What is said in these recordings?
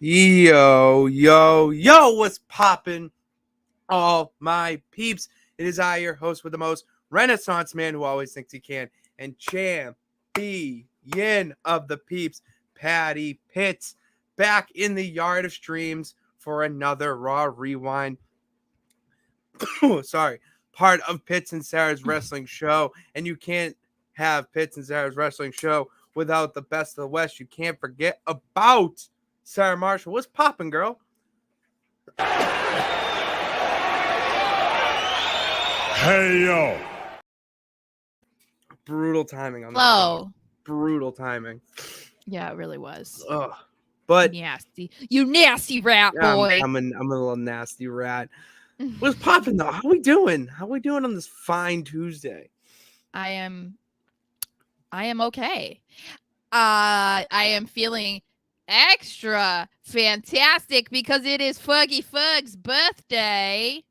Yo, what's poppin'? All my peeps. It is I, your host with the most, Renaissance man who always thinks he can, and champion of the peeps, Patty Pitts, back in the yard of streams for another Raw Rewind. Sorry, part of Pitts and Sara's wrestling show, and you can't have Pitts and Sara's wrestling show without the best of the West. You can't forget about Sara Marshall. What's poppin', girl? Hey, yo. Brutal timing on that. Hello. Brutal timing. Yeah, it really was. Ugh. But nasty. You nasty rat boy. I'm a little nasty rat. What's poppin' though? How we doing? How we doing on this fine Tuesday? I am okay. I am feeling extra fantastic because it is Fuggy Fug's birthday.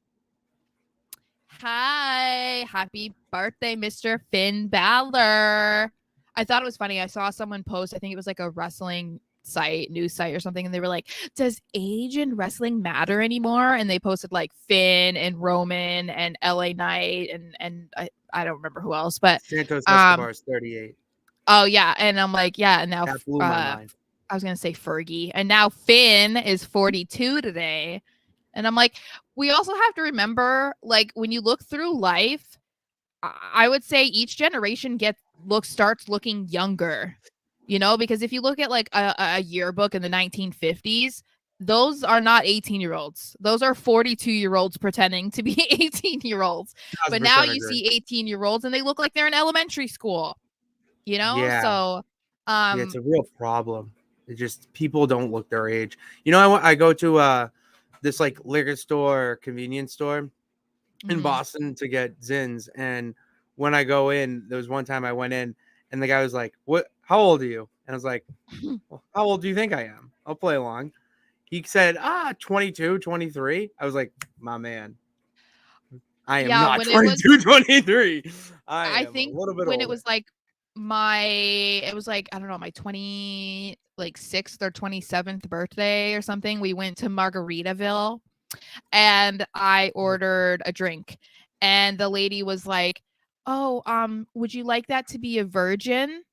Hi, happy birthday, Mr. Finn Balor. I thought it was funny. I saw someone post, I think it was like a wrestling news site or something, and they were like, does age in wrestling matter anymore? And they posted like Finn and Roman and LA Knight and I don't remember who else, but Santos Escobar's 38. Oh yeah, and I'm like, yeah, and now That blew my mind. I was gonna say Fergie, and now Finn is 42 today. And I'm like, we also have to remember, like, when you look through life, I would say each generation starts looking younger, you know, because if you look at like a yearbook in the 1950s, those are not 18-year-olds. Those are 42-year-olds pretending to be 18-year-olds. But now you see 18-year-olds and they look like they're in elementary school, you know? Yeah. So yeah, it's a real problem. It just, people don't look their age. You know, I go to this like liquor store, convenience store in Boston to get Zins. And when I go in, there was one time I went in and the guy was like, how old are you? And I was like, well, how old do you think I am? I'll play along. He said, 22, 23. I was like, my man, I am not 22, 23. I think a little bit when older. it was like I don't know, my 26th or 27th birthday or something, we went to Margaritaville and I ordered a drink and the lady was like, oh, would you like that to be a virgin?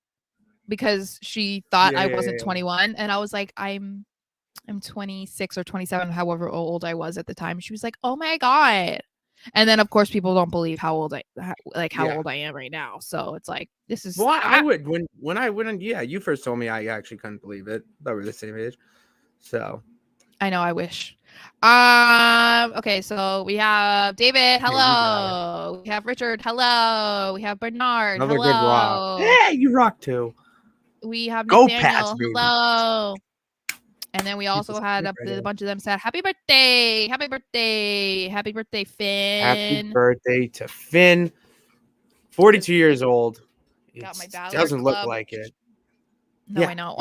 Because she thought I wasn't 21. And I was like, I'm 26 or 27, however old I was at the time. She was like, oh my God. And then of course people don't believe how old I am right now. So it's like, this is I would when I went on, you first told me, I actually couldn't believe it. That we're the same age. So I know, I wish. Okay, so we have David, hello. We have Richard, hello. We have Bernard, another hello. good rock. Hey, you rock too. We have Go Nathaniel, Pats, baby. hello. And then we also had a bunch of them said, happy birthday, happy birthday, happy birthday, Finn. Happy birthday to Finn. 42 years old. Got my doesn't club. look like it. No, I know.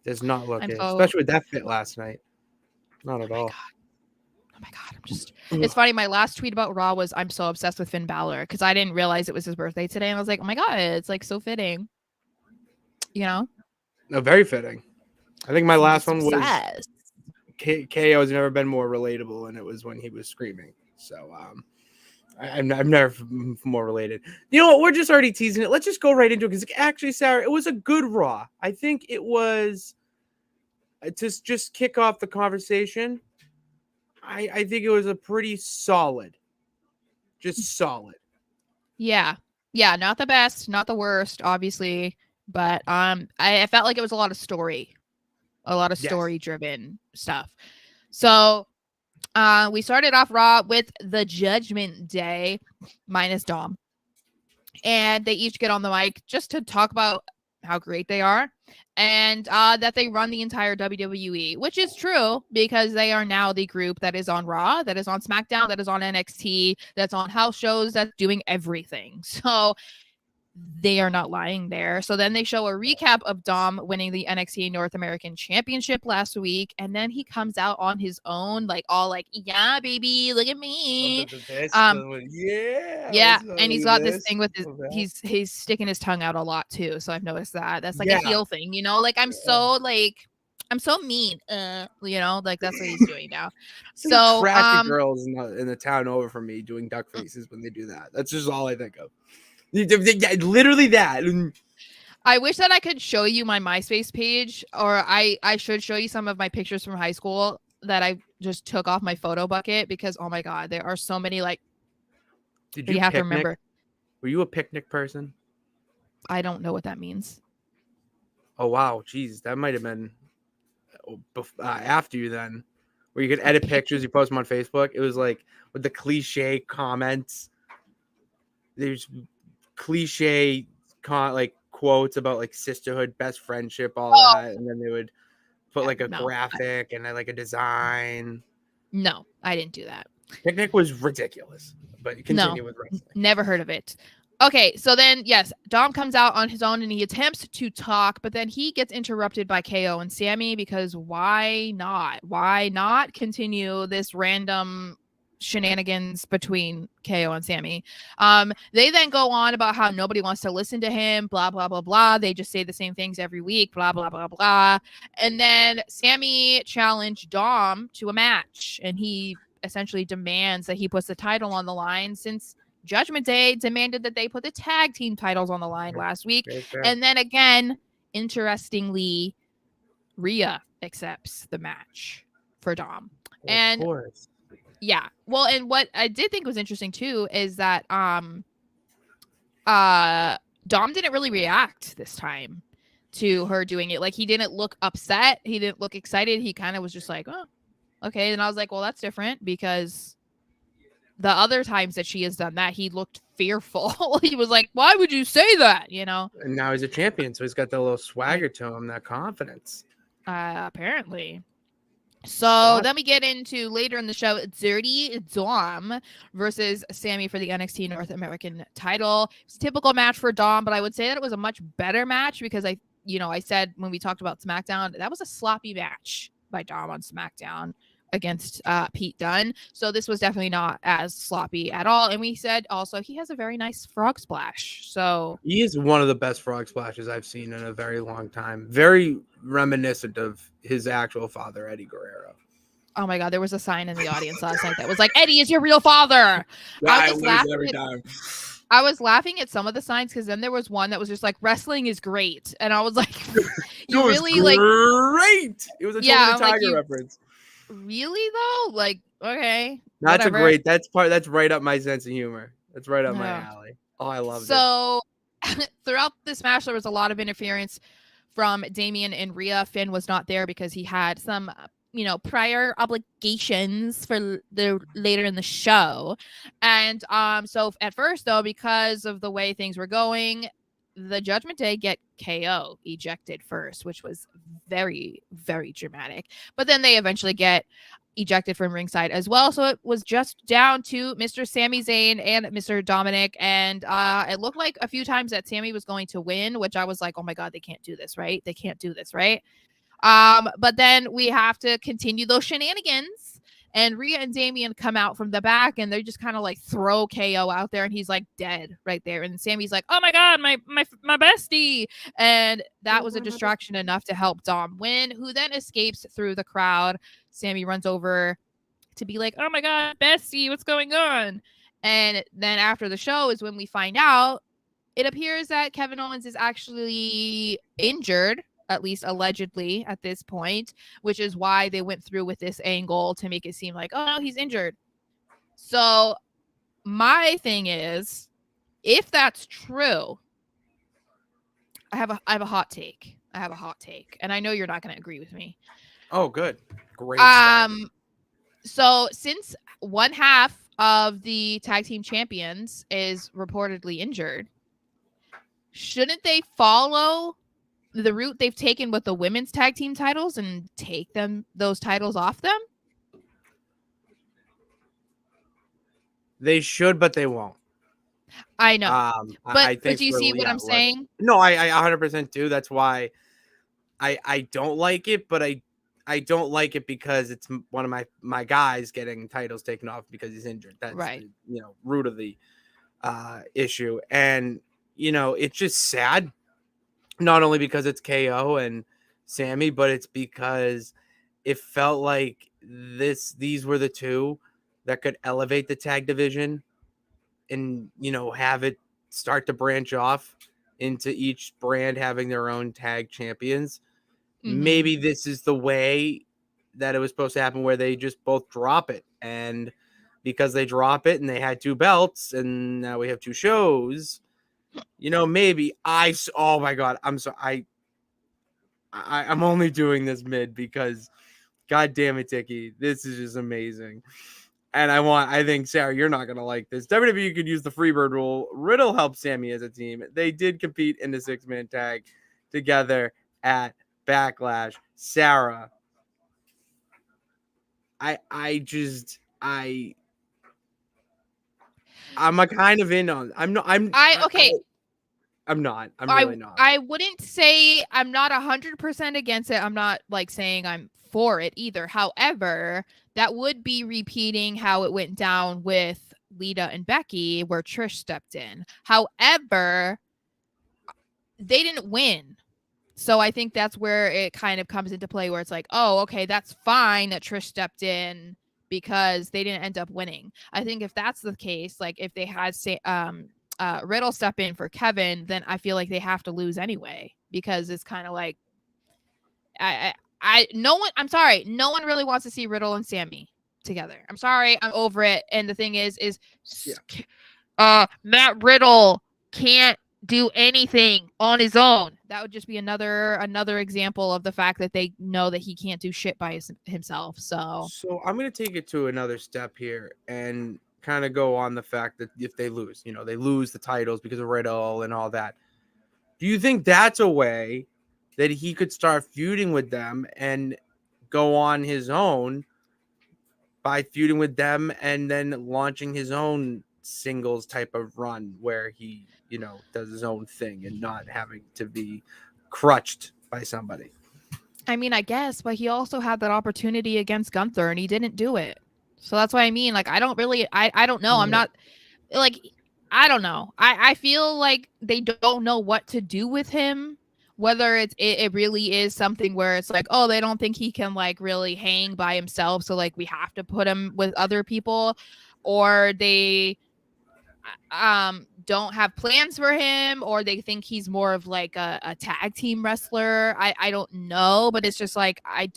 Does not look it. so... Especially with that fit last night. Not at all. Oh my God. It's funny. My last tweet about Raw was, I'm so obsessed with Finn Balor, because I didn't realize it was his birthday today. And I was like, oh my God, it's like so fitting. You know? No, very fitting. I think my last one was KO's never been more relatable, and it was when he was screaming. So I'm never more related. You know what? We're just already teasing it. Let's just go right into it, because actually, Sarah, it was a good Raw. I think it was, to just kick off the conversation, I think it was a pretty solid. Just solid. Yeah. Yeah, not the best, not the worst, obviously. But I felt like it was a lot of story. A lot of story-driven stuff. So we started off Raw with the Judgment Day minus Dom. And they each get on the mic just to talk about how great they are and that they run the entire WWE, which is true because they are now the group that is on Raw, that is on SmackDown, that is on NXT, that's on house shows, that's doing everything. So they are not lying there. So then they show a recap of Dom winning the NXT North American Championship last week, and then he comes out on his own, like all like, yeah, baby, look at me. Yeah, and he's got this thing with his he's sticking his tongue out a lot too. So I've noticed that. That's like a heel thing, you know. Like I'm so like I'm so mean. Like that's what he's doing now. Some So, trashy girls in the town over from me doing duck faces when they do that. That's just all I think of. Yeah, literally that. I wish that I could show you my MySpace page, or I should show you some of my pictures from high school that I just took off my photo bucket because, oh my God, there are so many, like, Did you you have to picnic? remember. Were you a picnic person? I don't know what that means. Oh, wow. Jeez, that might have been after you then, where you could edit pictures, you post them on Facebook. It was like with the cliche comments. There's cliche like quotes about like sisterhood, best friendship, all Oh, that, and then they would put yeah, like a no, graphic and like a design. no, I didn't do that. Picnic was ridiculous, but you No, continue with wrestling. never heard of it. Okay, so then, yes, Dom comes out on his own and he attempts to talk, but then he gets interrupted by KO and Sammy because why not? Why not continue this random shenanigans between KO and Sammy? They then go on about how nobody wants to listen to him, blah, blah, blah, blah. They just say the same things every week, blah, blah, blah, blah. And then Sammy challenged Dom to a match, and he essentially demands that he puts the title on the line since Judgment Day demanded that they put the tag team titles on the line last week. And then again, interestingly, Rhea accepts the match for Dom. Of course. Yeah. Well, and what I did think was interesting too is that Dom didn't really react this time to her doing it. Like, he didn't look upset, he didn't look excited, he kind of was just like, oh, okay. And I was like, well, that's different, because the other times that she has done that, he looked fearful. He was like, why would you say that? And now he's a champion, so he's got that little swagger to him, that confidence. Apparently. So then we get into later in the show, Dirty Dom versus Sammy for the NXT North American title. It's a typical match for Dom, but I would say that it was a much better match because I said when we talked about SmackDown, that was a sloppy match by Dom on SmackDown against Pete Dunne. So this was definitely not as sloppy at all. And we said also he has a very nice frog splash. So he is one of the best frog splashes I've seen in a very long time. Very reminiscent of his actual father, Eddie Guerrero. Oh my God, there was a sign in the audience last night that was like, Eddie is your real father. I was laughing at some of the signs because then there was one that was just like, wrestling is great. And I was like, you really great. Like great. It was a Tony Tiger reference. Really though? Like, okay. That's whatever. That's right up my sense of humor. That's right up my alley. Oh, I love it. So throughout this match, there was a lot of interference from Damian and Rhea. Finn was not there because he had some prior obligations for the later in the show. And so at first though, because of the way things were going, the Judgment Day get KO ejected first, which was very, very dramatic. But then they eventually get ejected from ringside as well. So it was just down to Mr. Sami Zayn and Mr. Dominic. And it looked like a few times that Sami was going to win, which I was like, oh my God, they can't do this, right? They can't do this, right? But then we have to continue those shenanigans. And Rhea and Damian come out from the back and they just kind of like throw KO out there and he's like dead right there. And Sammy's like, oh my God, my bestie. And that was a distraction enough to help Dom win, who then escapes through the crowd. Sammy runs over to be like, oh my God, bestie, what's going on? And then after the show is when we find out it appears that Kevin Owens is actually injured, at least allegedly at this point, which is why they went through with this angle to make it seem like, oh no, he's injured. So my thing is, if that's true, I have a hot take. And I know you're not going to agree with me. Oh, good. Great. So since one half of the tag team champions is reportedly injured, shouldn't they follow the route they've taken with the women's tag team titles and take those titles off them? They should, but they won't. I know. But do you see what I'm saying? No, I 100% do. That's why I don't like it, but I don't like it because it's one of my guys getting titles taken off because he's injured. That's right. The, root of the issue. And it's just sad. Not only because it's KO and Sammy, but it's because it felt like these were the two that could elevate the tag division and, have it start to branch off into each brand having their own tag champions. Maybe this is the way that it was supposed to happen, where they just both drop it. And because they drop it and they had 2 belts and now we have 2 shows, maybe oh my God, I'm sorry. I'm only doing this mid because God damn it, Tiki, this is just amazing. And I think, Sarah, you're not going to like this. WWE could use the Freebird rule. Riddle helped Sammy as a team. They did compete in the 6-man tag together at Backlash. Sarah, I'm a kind of in on. I'm not. I'm not. I'm really not. I wouldn't say I'm not 100% against it. I'm not like saying I'm for it either. However, that would be repeating how it went down with Lita and Becky, where Trish stepped in. However, they didn't win. So I think that's where it kind of comes into play, where it's like, oh, okay, that's fine that Trish stepped in because they didn't end up winning. I think if that's the case, like if they had Riddle step in for Kevin, then I feel like they have to lose anyway, because it's kind of like I'm sorry, no one really wants to see Riddle and Sammy together. I'm sorry, I'm over it. And the thing is Matt Riddle can't do anything on his own. That would just be another example of the fact that they know that he can't do shit by himself. So I'm going to take it to another step here and kind of go on the fact that if they lose, they lose the titles because of Riddle and all that. Do you think that's a way that he could start feuding with them and go on his own by feuding with them and then launching his own singles type of run where he, does his own thing and not having to be crutched by somebody? I mean, I guess, but he also had that opportunity against Gunther and he didn't do it. So that's what I mean. Like, I don't know. I'm not like, I don't know. I feel like they don't know what to do with him. Whether it really is something where it's like, oh, they don't think he can like really hang by himself. So like we have to put him with other people, or they don't have plans for him, or they think he's more of like a tag team wrestler. I don't know, but it's just like I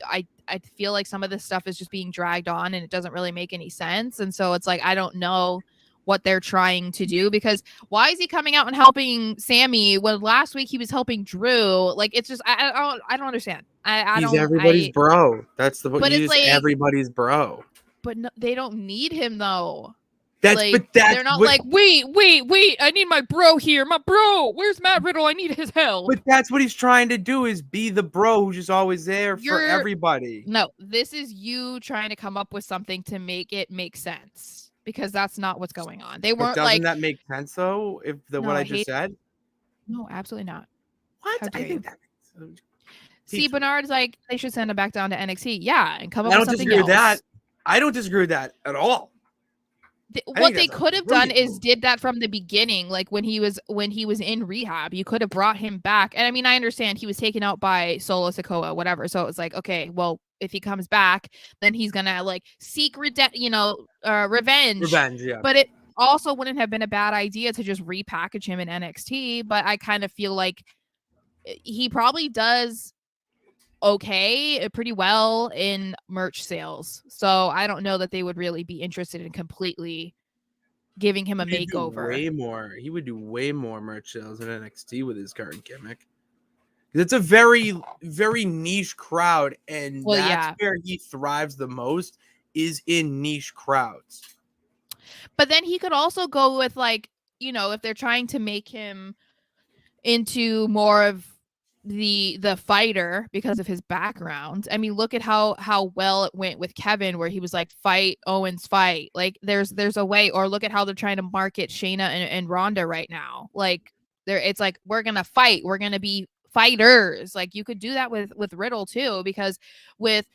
feel like some of this stuff is just being dragged on and it doesn't really make any sense. And so it's like I don't know what they're trying to do, because why is he coming out and helping Sammy when last week he was helping Drew? Like it's just I don't understand. He's everybody's bro. That's the but he's it's like, everybody's bro. But no, they don't need him though. That's they're not like, wait, I need my bro here. My bro, where's Matt Riddle? I need his help. But that's what he's trying to do, is be the bro who's just always there for everybody. No, this is you trying to come up with something to make it make sense, because that's not what's going on. They weren't doesn't that make sense though? If what I just said? No, absolutely not. What? I think that makes sense. See, Bernard's like, they should send him back down to NXT. Yeah, and come up with something else. I don't disagree with that. I don't disagree with that at all. What they could have done is did that from the beginning, like when he was in rehab. You could have brought him back. And I mean, I understand he was taken out by Solo Sikoa, whatever. So it was like, okay, well, if he comes back, then he's gonna like seek revenge. Revenge, yeah. But it also wouldn't have been a bad idea to just repackage him in NXT. But I kind of feel like he probably does pretty well in merch sales. So I don't know that they would really be interested in completely giving him a makeover. He would do way more merch sales in NXT with his current gimmick. It's a very, very niche crowd, and that's where he thrives the most, is in niche crowds. But then he could also go with like, if they're trying to make him into more of the fighter because of his background. I mean, look at how well it went with Kevin, where he was like, fight Owens, fight. Like there's a way. Or look at how they're trying to market Shayna and Ronda right now. Like it's like, we're gonna fight, we're gonna be fighters. Like you could do that with Riddle too, because with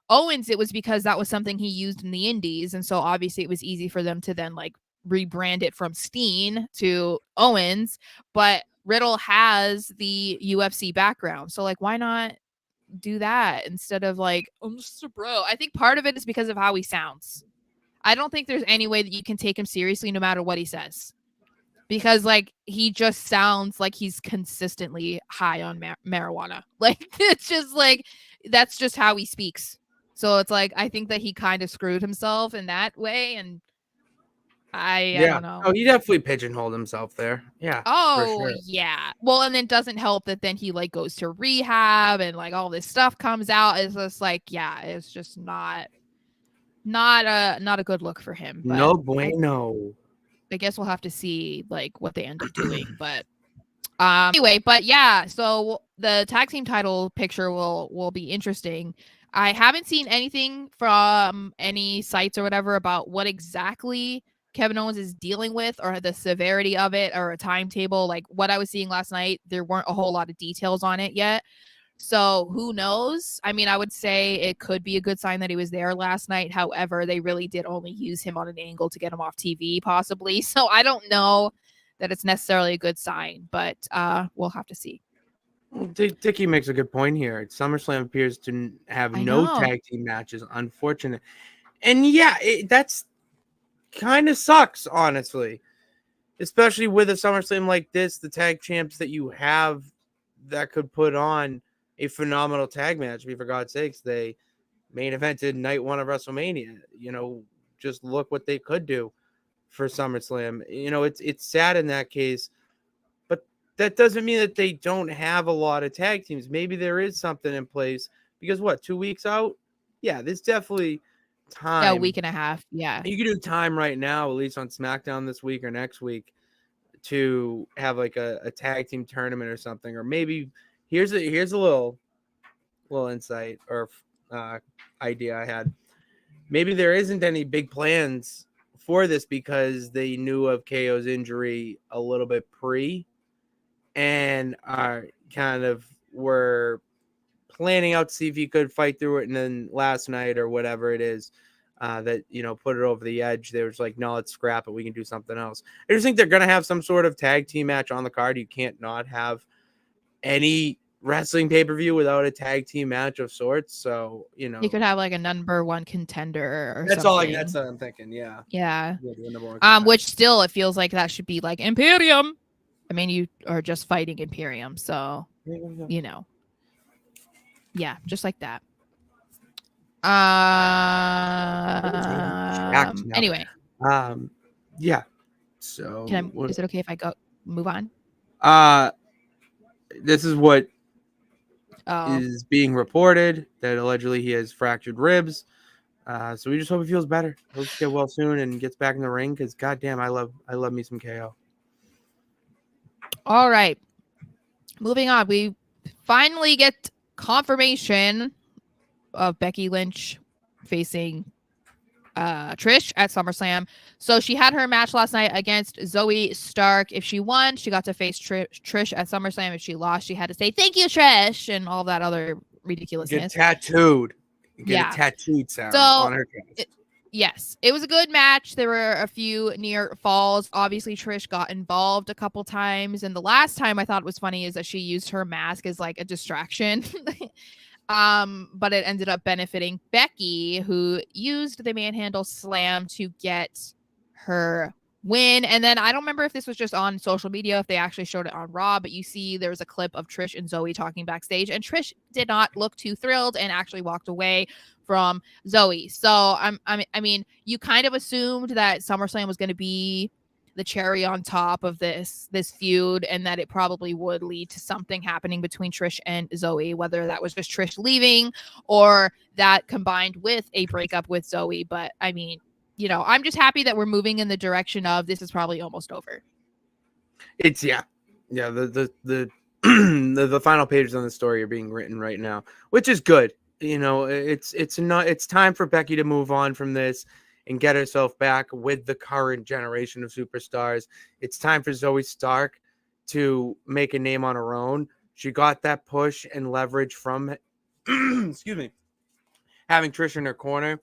Owens it was because that was something he used in the indies, and so obviously it was easy for them to then like rebrand it from Steen to Owens. But Riddle has the UFC background, so like why not do that instead of like, I'm just a bro. I think part of it is because of how he sounds. I don't think there's any way that you can take him seriously no matter what he says. Because like he just sounds like he's consistently high on marijuana. Like it's just like that's just how he speaks. So it's like I think that he kind of screwed himself in that way, and I don't know. Oh, he definitely pigeonholed himself there. Yeah, for Oh sure. yeah. Well, and it doesn't help that then he like goes to rehab and like all this stuff comes out. It's just like yeah, it's just not a good look for him. But No bueno. I guess we'll have to see like what they end up doing. But anyway, but yeah, so the tag team title picture will be interesting. I haven't seen anything from any sites or whatever about what exactly Kevin Owens is dealing with or the severity of it or a timetable. Like what I was seeing last night, there weren't a whole lot of details on it yet. So who knows? I mean, I would say it could be a good sign that he was there last night. However, they really did only use him on an angle to get him off TV, possibly. So I don't know that it's necessarily a good sign, but we'll have to see. Dickie makes a good point here. SummerSlam appears to have no tag team matches. Unfortunate. And yeah, that's kind of sucks, honestly. Especially with a SummerSlam like this, the tag champs that you have that could put on a phenomenal tag match. I mean, for God's sakes, they main evented night one of WrestleMania. You know, just look what they could do for SummerSlam. You know, it's sad in that case, but that doesn't mean that they don't have a lot of tag teams. Maybe there is something in place because what, 2 weeks out? Yeah, there's definitely time. Yeah, a week and a half. Yeah. You can do time right now, at least on SmackDown this week or next week, to have like a tag team tournament or something. Or maybe here's a little insight or idea I had. Maybe there isn't any big plans for this because they knew of KO's injury a little bit pre and are kind of were planning out to see if he could fight through it. And then last night or whatever it is, that, you know, put it over the edge. They were just like, no, let's scrap it. We can do something else. I just think they're going to have some sort of tag team match on the card. You can't not have any wrestling pay-per-view without a tag team match of sorts. So, you know, you could have like a number one contender or that's something. that's what I'm thinking. Yeah. Yeah. Yeah, which still it feels like that should be like Imperium. I mean, you are just fighting Imperium. So, you know, yeah, just like that. Anyway. Yeah. So is it okay if I move on? This is what is being reported, that allegedly he has fractured ribs. So we just hope he feels better. Hope he get well soon and gets back in the ring because goddamn, I love me some KO. All right. Moving on. We finally get confirmation of Becky Lynch facing Trish at SummerSlam. So she had her match last night against Zoe Stark. If she won, she got to face Trish at SummerSlam. If she lost, she had to say thank you, Trish, and all that other ridiculousness. Get tattooed. Get a tattooed Sara on her chest. Yes, it was a good match. There were a few near falls. Obviously, Trish got involved a couple times, and the last time I thought was funny is that she used her mask as like a distraction. But it ended up benefiting Becky, who used the manhandle slam to get her win. And then I don't remember if this was just on social media, if they actually showed it on Raw, but you see there was a clip of Trish and Zoe talking backstage, and Trish did not look too thrilled and actually walked away from Zoe. So I mean, you kind of assumed that SummerSlam was going to be the cherry on top of this feud, and that it probably would lead to something happening between Trish and Zoe, whether that was just Trish leaving or that combined with a breakup with Zoe. But I mean, you know, I'm just happy that we're moving in the direction of this is probably almost over. It's the the final pages on the story are being written right now, which is good. You know, it's time for Becky to move on from this and get herself back with the current generation of superstars. It's time for Zoe Stark to make a name on her own. She got that push and leverage from excuse me, having Trish in her corner.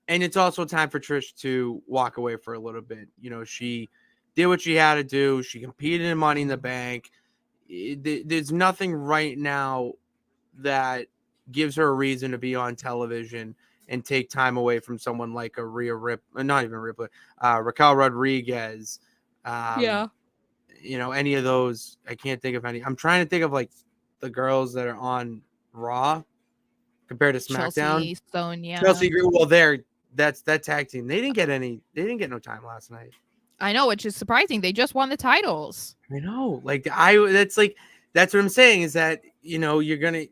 And it's also time for Trish to walk away for a little bit. You know, she did what she had to do. She competed in Money in the Bank. There's nothing right now that gives her a reason to be on television and take time away from someone like a not even Ripley, Raquel Rodriguez. Yeah. Any of those. I can't think of any. I'm trying to think of like the girls that are on Raw compared to SmackDown. Chelsea, Sonya. Chelsea Green. Well, that's that tag team. They didn't get no time last night. I know, which is surprising. They just won the titles. I know. That's what I'm saying is that, you're going to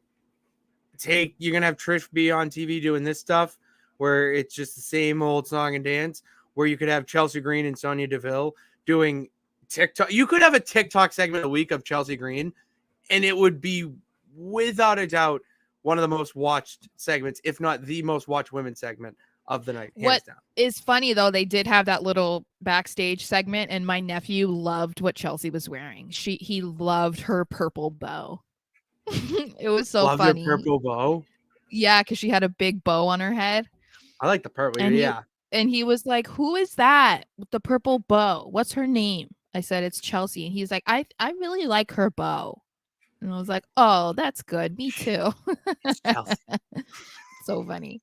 have Trish be on TV doing this stuff where it's just the same old song and dance, where you could have Chelsea Green and Sonya Deville doing TikTok. You could have a TikTok segment a week of Chelsea Green, and it would be without a doubt one of the most watched segments, if not the most watched women's segment of the night. What is funny though, they did have that little backstage segment, and my nephew loved what Chelsea was wearing. He loved her purple bow. It was so funny. Her purple bow? Yeah, because she had a big bow on her head. I like the purple. And he was like, "Who is that with the purple bow? What's her name?" I said, "It's Chelsea." And he's like, I really like her bow. And I was like, "Oh, that's good. Me too." So funny.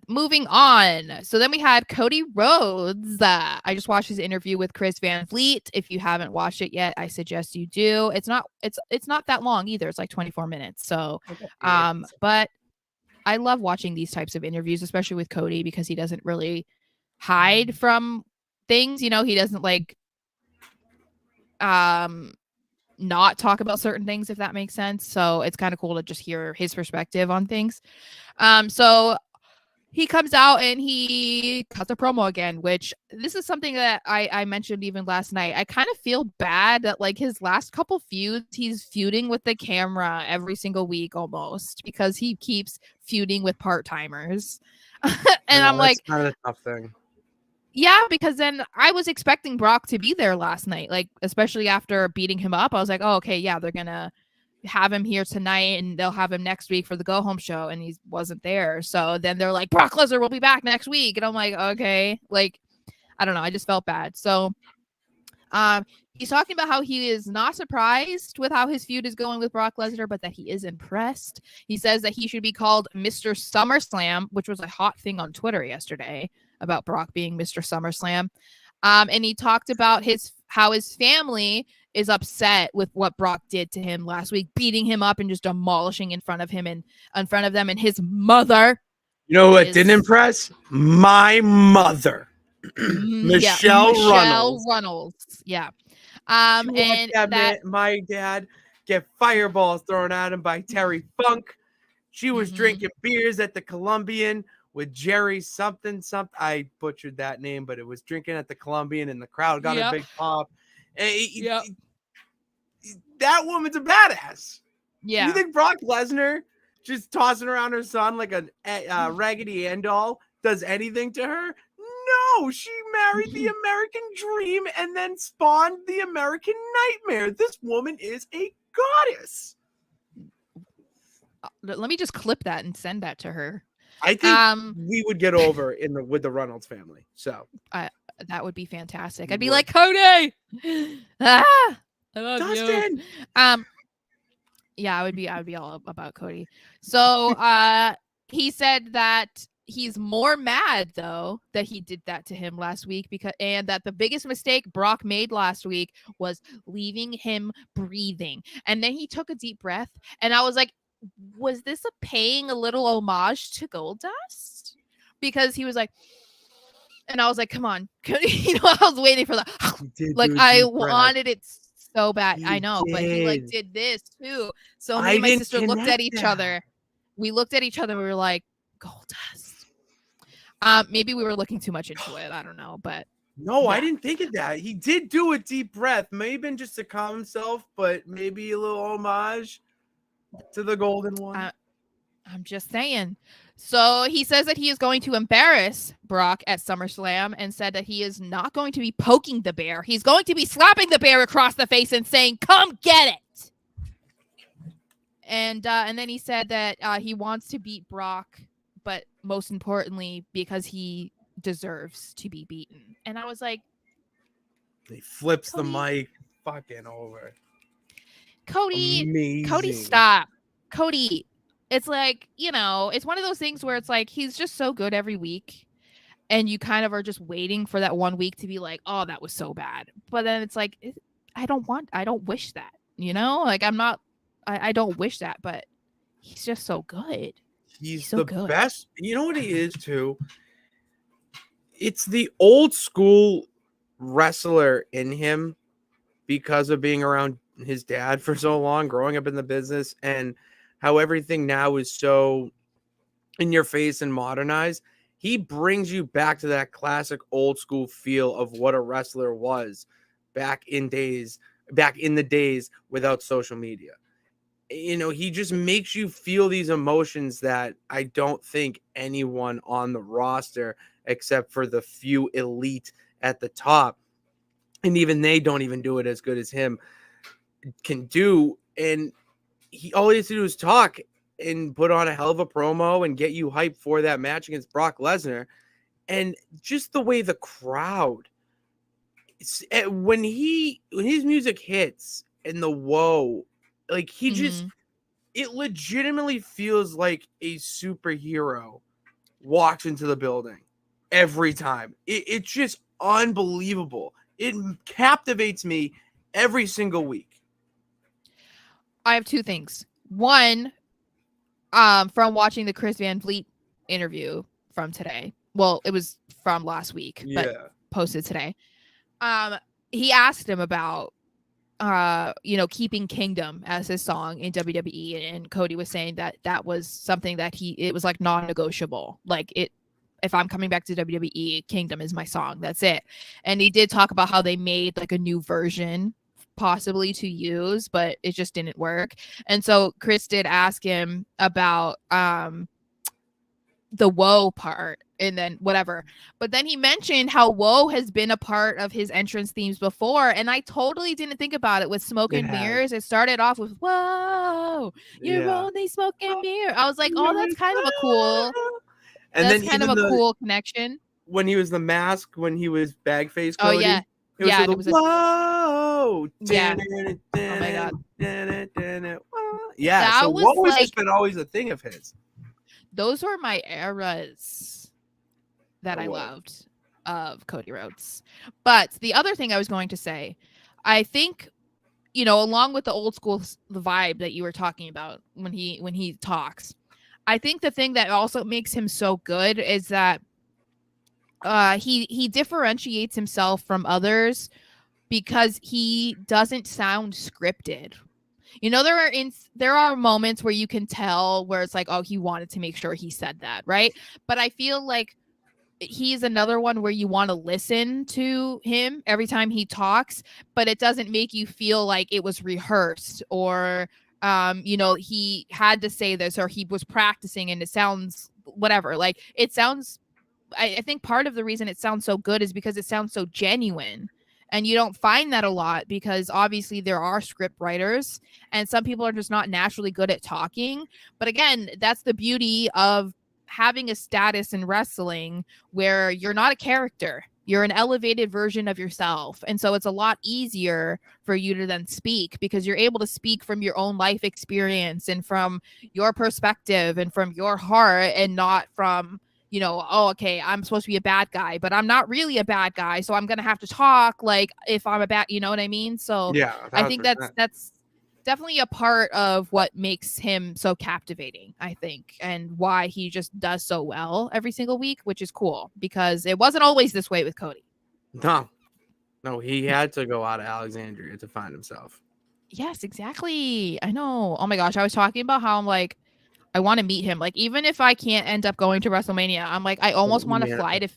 Moving on. So then we had Cody Rhodes. I just watched his interview with Chris Van Vliet. If you haven't watched it yet, I suggest you do. It's not that long either. It's like 24 minutes. So but I love watching these types of interviews, especially with Cody, because he doesn't really hide from things. He doesn't like not talk about certain things, if that makes sense. So it's kind of cool to just hear his perspective on things. So he comes out and he cuts a promo again, which this is something that I mentioned even last night. I kind of feel bad that like his last couple feuds, he's feuding with the camera every single week almost, because he keeps feuding with part-timers. And I'm like, kind of a tough thing. Yeah, because then I was expecting Brock to be there last night, like especially after beating him up. I was like, oh, okay, yeah, they're gonna have him here tonight and they'll have him next week for the go home show, and he wasn't there. So then they're like, Brock Lesnar will be back next week, and I'm like, okay, like I don't know, I just felt bad. So he's talking about how he is not surprised with how his feud is going with Brock Lesnar, but that he is impressed. He says that he should be called Mr. SummerSlam, which was a hot thing on Twitter yesterday about Brock being Mr. SummerSlam. And he talked about how his family is upset with what Brock did to him last week, beating him up and just demolishing in front of him and in front of them. And his mother. You know what didn't impress? My mother. Michelle Reynolds. Yeah. And my dad get fireballs thrown at him by Terry Funk. She was drinking beers at the Colombian with Jerry something. I butchered that name, but it was drinking at the Colombian, and the crowd got a big pop. That woman's a badass. Yeah. You think Brock Lesnar just tossing around her son like a Raggedy Ann doll does anything to her? No, she married the American dream and then spawned the American nightmare. This woman is a goddess. Let me just clip that and send that to her. I think we would get over with the Reynolds family. So that would be fantastic. I'd be like, Cody, I love Dustin. You. Yeah, I would be all about Cody. So he said that he's more mad though that he did that to him last week, and that the biggest mistake Brock made last week was leaving him breathing. And then he took a deep breath, and I was like, was this paying a little homage to Goldust? Because he was like, and I was like, come on, I was waiting for that. Like I wanted it so bad. I know, but he like did this too. So me and my sister looked at each other. We looked at each other. We were like, Goldust. Maybe we were looking too much into it. I don't know, but no, yeah. I didn't think of that. He did do a deep breath, maybe just to calm himself, but maybe a little homage to the golden one. I'm just saying. So he says that he is going to embarrass Brock at SummerSlam, and said that he is not going to be poking the bear. He's going to be slapping the bear across the face and saying, "Come get it." And then he said that he wants to beat Brock, but most importantly, because he deserves to be beaten. And I was like, he flips the mic fucking over. Cody, amazing. Cody, stop. Cody, it's like, it's one of those things where it's like he's just so good every week. And you kind of are just waiting for that 1 week to be like, oh, that was so bad. But then it's like, I don't wish that, Like I don't wish that, but he's just so good. He's so the good. best. You know what he is too? It's the old school wrestler in him because of being around his dad for so long, growing up in the business, and how everything now is so in your face and modernized. He brings you back to that classic old school feel of what a wrestler was back in the days without social media. He just makes you feel these emotions that I don't think anyone on the roster, except for the few elite at the top, and even they don't even do it as good as him, can do. And all he has to do is talk and put on a hell of a promo and get you hyped for that match against Brock Lesnar. And just the way the crowd, when his music hits and the whoa, like he just, it legitimately feels like a superhero walks into the building every time. It's just unbelievable. It captivates me every single week. I have two things. One, from watching the Chris Van Vliet interview from today. Well, it was from last week, but posted today. He asked him about keeping Kingdom as his song in WWE, and Cody was saying that was something that it was like non-negotiable. Like, if I'm coming back to WWE, Kingdom is my song. That's it. And he did talk about how they made like a new version possibly to use, but it just didn't work. And so Chris did ask him about the whoa part and then whatever, but then he mentioned how whoa has been a part of his entrance themes before, and I totally didn't think about it with Smoke and Mirrors. It started off with whoa, you're only smoke and mirror. I was like, oh, that's kind of a cool, and that's then kind of a cool connection. When he was the mask, when he was Bagface Cody, oh yeah, it was whoa, yeah. Oh my god, yeah. That so was whoa has like, just been always a thing of his. Those were my eras that I loved of Cody Rhodes. But the other thing I was going to say, I think, along with the old school vibe that you were talking about when he talks, I think the thing that also makes him so good is that he differentiates himself from others because he doesn't sound scripted. There are moments where you can tell where it's like, oh, he wanted to make sure he said that, right? But I feel like he's another one where you want to listen to him every time he talks, but it doesn't make you feel like it was rehearsed or he had to say this or he was practicing and it sounds whatever. Like, it sounds, I think part of the reason it sounds so good is because it sounds so genuine. And you don't find that a lot because obviously there are script writers and some people are just not naturally good at talking. But again, that's the beauty of having a status in wrestling where you're not a character. You're an elevated version of yourself. And so it's a lot easier for you to then speak because you're able to speak from your own life experience and from your perspective and from your heart and not from, oh, okay, I'm supposed to be a bad guy, but I'm not really a bad guy. So I'm going to have to talk like if I'm a bad, you know what I mean? So yeah, I think that's definitely a part of what makes him so captivating, I think, and why he just does so well every single week, which is cool because it wasn't always this way with Cody. No, he had to go out of Alexandria to find himself. Yes, exactly. I know. Oh my gosh. I was talking about how I'm like, I want to meet him. Like, even if I can't end up going to WrestleMania, I'm like, I almost want to fly to.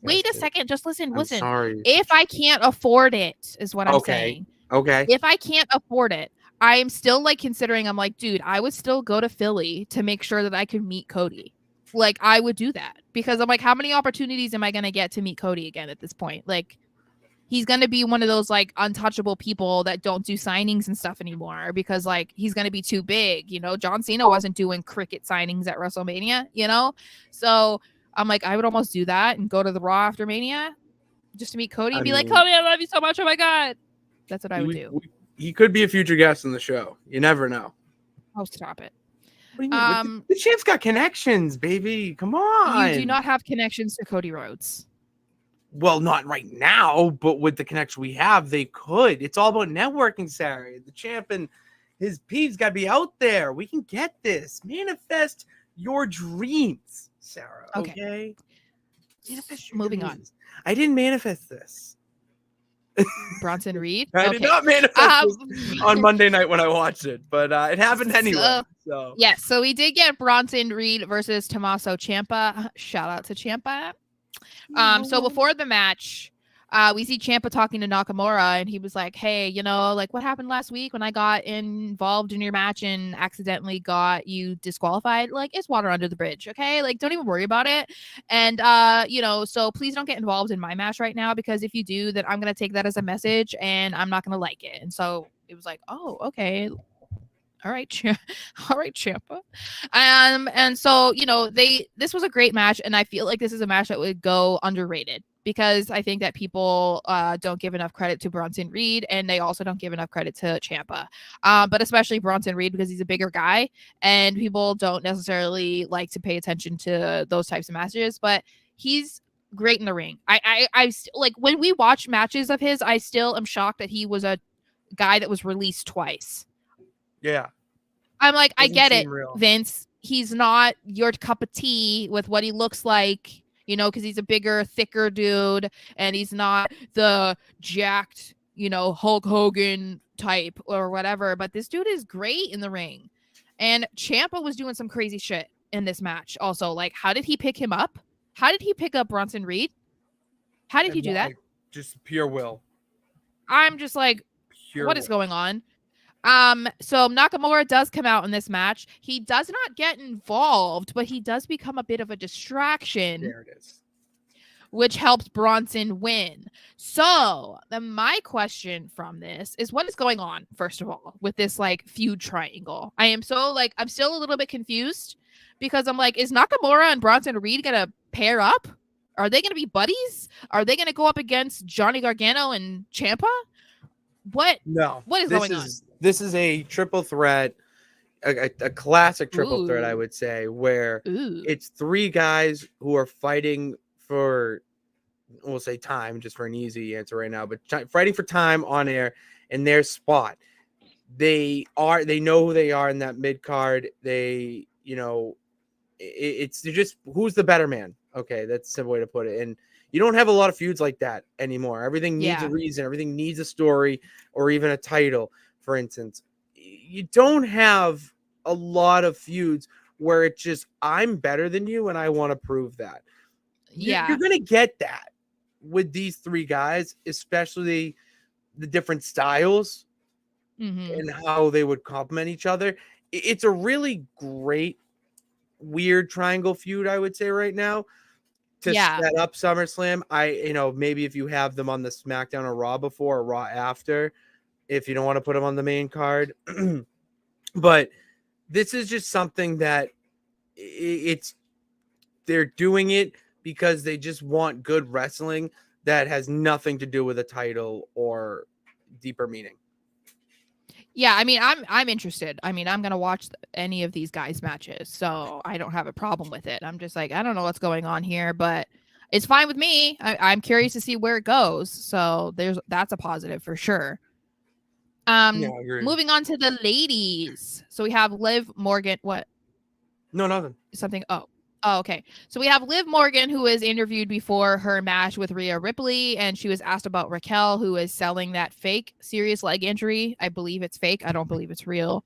Wait a second. Just listen. I'm sorry. If I can't afford it, is what I'm saying. Okay. If I can't afford it, I am still like considering. I'm like, dude, I would still go to Philly to make sure that I could meet Cody. Like, I would do that because I'm like, how many opportunities am I going to get to meet Cody again at this point? Like, he's going to be one of those like untouchable people that don't do signings and stuff anymore because like he's going to be too big. John Cena wasn't doing cricket signings at WrestleMania, So I'm like, I would almost do that and go to the Raw after Mania just to meet Cody and be like, Cody, I love you so much. Oh my God. That's what I would do. He could be a future guest in the show. You never know. Oh, stop it. What do you mean? The champ's got connections, baby. Come on. You do not have connections to Cody Rhodes. Well, not right now, but with the connection we have, they could. It's all about networking, Sarah. The champ and his peeps got to be out there. We can get this. Manifest your dreams, Sarah. Okay. Manifest your Moving dreams. I didn't manifest this. Bronson Reed. I did not manifest this on Monday night when I watched it, but it happened anyway. So yes, so we did get Bronson Reed versus Tommaso Ciampa. Shout out to Ciampa. So before the match, we see Ciampa talking to Nakamura, and he was like, "Hey, like what happened last week when I got involved in your match and accidentally got you disqualified? Like, it's water under the bridge, okay? Like, don't even worry about it. And so please don't get involved in my match right now, because if you do, then I'm gonna take that as a message, and I'm not gonna like it." And so it was like, "Oh, okay." All right, Ciampa. And so, this was a great match, and I feel like this is a match that would go underrated, because I think that people don't give enough credit to Bronson Reed, and they also don't give enough credit to Ciampa. But especially Bronson Reed, because he's a bigger guy, and people don't necessarily like to pay attention to those types of matches, but he's great in the ring. I like, when we watch matches of his, I still am shocked that he was a guy that was released twice. Yeah. I'm like, I get it, real. Vince. He's not your cup of tea with what he looks like, because he's a bigger, thicker dude, and he's not the jacked, Hulk Hogan type or whatever. But this dude is great in the ring. And Ciampa was doing some crazy shit in this match. Also, like, how did he pick him up? How did he pick up Bronson Reed? How did he do that? Just pure will. I'm just like, what is going on? So Nakamura does come out in this match. He does not get involved, but he does become a bit of a distraction. There it is. Which helps Bronson win. So my question from this is, what is going on, first of all, with this feud triangle? I'm still a little bit confused, because I'm like, is Nakamura and Bronson Reed gonna pair up? Are they gonna be buddies? Are they gonna go up against Johnny Gargano and Ciampa? What is going on? This is a triple threat, a classic triple threat, I would say, where it's three guys who are fighting for, we'll say time, just for an easy answer right now, but fighting for time on air in their spot. They know who they are in that mid card. They're just, who's the better man? Okay, that's a simple way to put it. And you don't have a lot of feuds like that anymore. Everything needs a reason. Everything needs a story, or even a title. For instance, you don't have a lot of feuds where it's just, I'm better than you and I want to prove that. You're going to get that with these three guys, especially the different styles and how they would complement each other. It's a really great, weird triangle feud, I would say, right now, to set up SummerSlam. Maybe if you have them on the SmackDown or Raw before or Raw after, if you don't want to put them on the main card. But this is just something that they're doing it because they just want good wrestling that has nothing to do with a title or deeper meaning. Yeah, I mean, I'm interested. I mean, I'm gonna watch any of these guys' matches, so I don't have a problem with it. I'm just like, I don't know what's going on here, but it's fine with me. I'm curious to see where it goes. So that's a positive for sure. Moving on to the ladies. So we have Liv Morgan. What? No, nothing. Something. Oh, okay. So we have Liv Morgan, who was interviewed before her match with Rhea Ripley, and she was asked about Raquel, who is selling that fake serious leg injury. I believe it's fake. I don't believe it's real.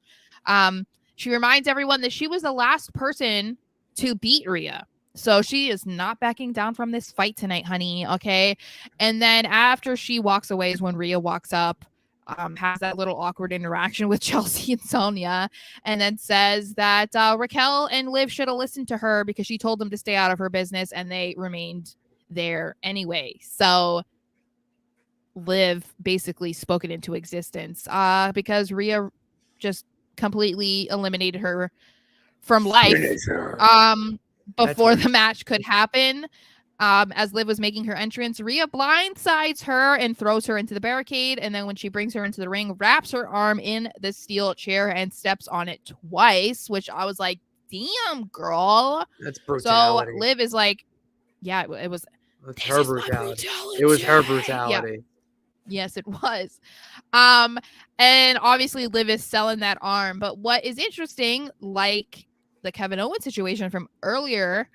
She reminds everyone that she was the last person to beat Rhea. So she is not backing down from this fight tonight, honey. Okay. And then after she walks away is when Rhea walks up, has that little awkward interaction with Chelsea and Sonya, and then says that Raquel and Liv should have listened to her because she told them to stay out of her business, and they remained there anyway. So Liv basically spoke it into existence because Rhea just completely eliminated her from life before the match could happen. As Liv was making her entrance, Rhea blindsides her and throws her into the barricade. And then when she brings her into the ring, wraps her arm in the steel chair and steps on it twice, which I was like, damn, girl. That's brutality. So Liv is like, yeah, it was. That's her brutality. It was her brutality. Yeah. Yes, it was. And obviously Liv is selling that arm. But what is interesting, like the Kevin Owens situation from earlier,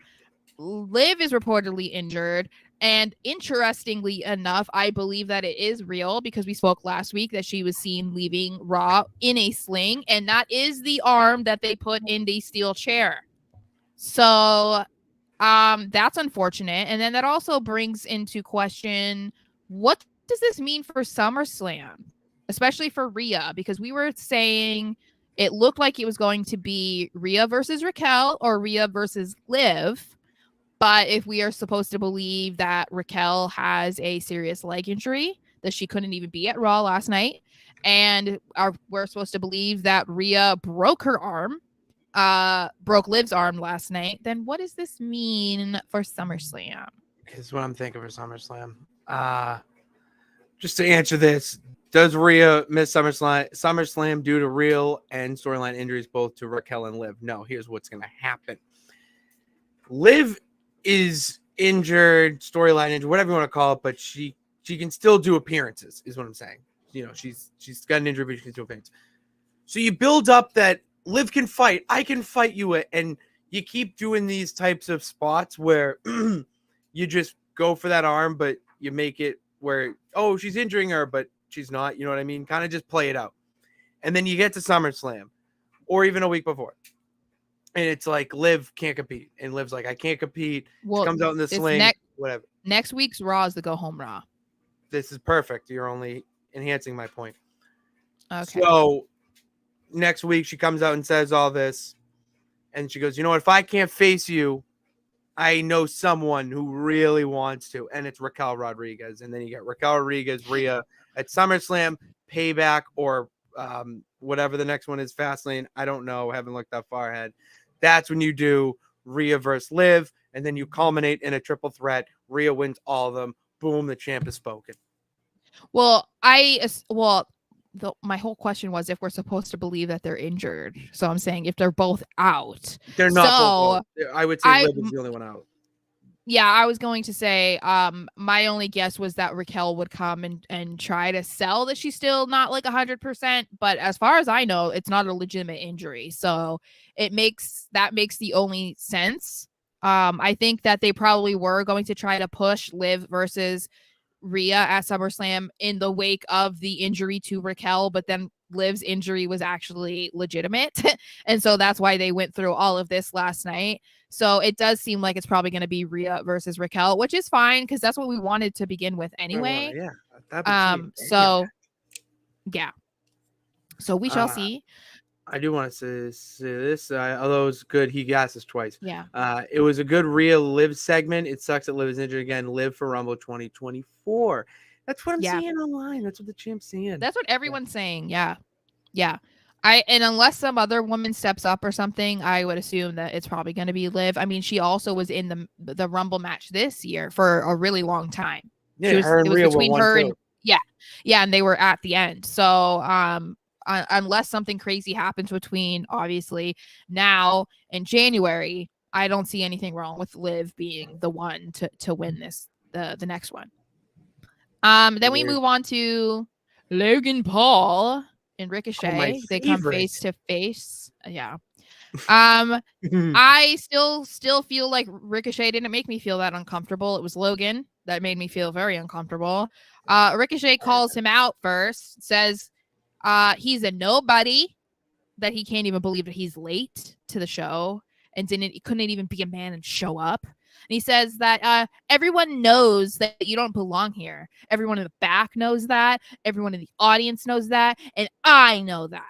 Liv is reportedly injured. And interestingly enough, I believe that it is real because we spoke last week that she was seen leaving Raw in a sling. And that is the arm that they put in the steel chair. So that's unfortunate. And then that also brings into question, what does this mean for SummerSlam, especially for Rhea? Because we were saying it looked like it was going to be Rhea versus Raquel or Rhea versus Liv. But if we are supposed to believe that Raquel has a serious leg injury, that she couldn't even be at Raw last night, and we're supposed to believe that Rhea broke her arm, broke Liv's arm last night, then what does this mean for SummerSlam? Is what I'm thinking for SummerSlam. Just to answer this, does Rhea miss SummerSlam due to real and storyline injuries both to Raquel and Liv? No, here's what's going to happen. Liv is injured, storyline injured, whatever you want to call it, but she can still do appearances, is what I'm saying. You know, she's got an injury, but she can do appearances. So you build up that Liv can fight, I can fight you, and you keep doing these types of spots where you just go for that arm, but you make it where, oh, she's injuring her, but she's not, you know what I mean? Kind of just play it out. And then you get to SummerSlam, or even a week before, and it's like Liv can't compete, and Liv's like, I can't compete. Well, she comes out in the sling, whatever. Next week's Raw is the go home Raw. This is perfect. You're only enhancing my point. Okay. So next week she comes out and says all this, and she goes, you know what? If I can't face you, I know someone who really wants to, and it's Raquel Rodriguez. And then you get Raquel Rodriguez, Rhea at SummerSlam, Payback, or whatever the next one is, Fastlane. I don't know. I haven't looked that far ahead. That's when you do Rhea versus Liv, and then you culminate in a triple threat. Rhea wins all of them. Boom, the champ is spoken. Well, my whole question was if we're supposed to believe that they're injured. So I'm saying if they're both out. They're not both out. I would say Liv is the only one out. Yeah, I was going to say my only guess was that Raquel would come and try to sell that she's still not like 100%. But as far as I know, it's not a legitimate injury. So that makes the only sense. I think that they probably were going to try to push Liv versus Rhea at SummerSlam in the wake of the injury to Raquel, but then Liv's injury was actually legitimate. And so that's why they went through all of this last night. So it does seem like it's probably going to be Rhea versus Raquel, which is fine because that's what we wanted to begin with anyway. Yeah. Yeah. So we shall see. I do want to say this, although it was good, he gassed us twice. Yeah. It was a good Rhea Liv segment. It sucks that Liv is injured again. Liv for Rumble 2024. That's what I'm seeing online. That's what the champ's saying. That's what everyone's saying. Yeah. Yeah. And unless some other woman steps up or something, I would assume that it's probably going to be Liv. I mean, she also was in the Rumble match this year for a really long time. Yeah, it was between her and and they were at the end. So unless something crazy happens between obviously now and January, I don't see anything wrong with Liv being the one to win this the next one. Then we move on to Logan Paul and Ricochet. They come face to face. Yeah. I still feel like Ricochet didn't make me feel that uncomfortable. It was Logan that made me feel very uncomfortable. Ricochet calls him out first, says he's a nobody, that he can't even believe that he's late to the show and couldn't even be a man and show up. And he says that everyone knows that you don't belong here. Everyone in the back knows that. Everyone in the audience knows that. And I know that.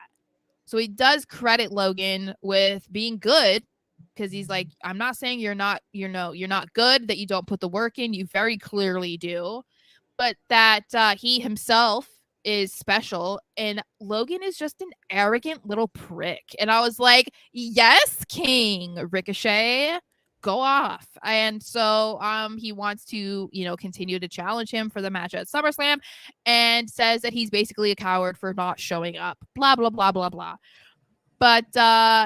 So he does credit Logan with being good because he's like, I'm not saying you're not good, that you don't put the work in. You very clearly do. But that he himself is special. And Logan is just an arrogant little prick. And I was like, yes, King Ricochet. go off. And so he wants to, continue to challenge him for the match at SummerSlam, and says that he's basically a coward for not showing up. Blah blah blah blah blah. But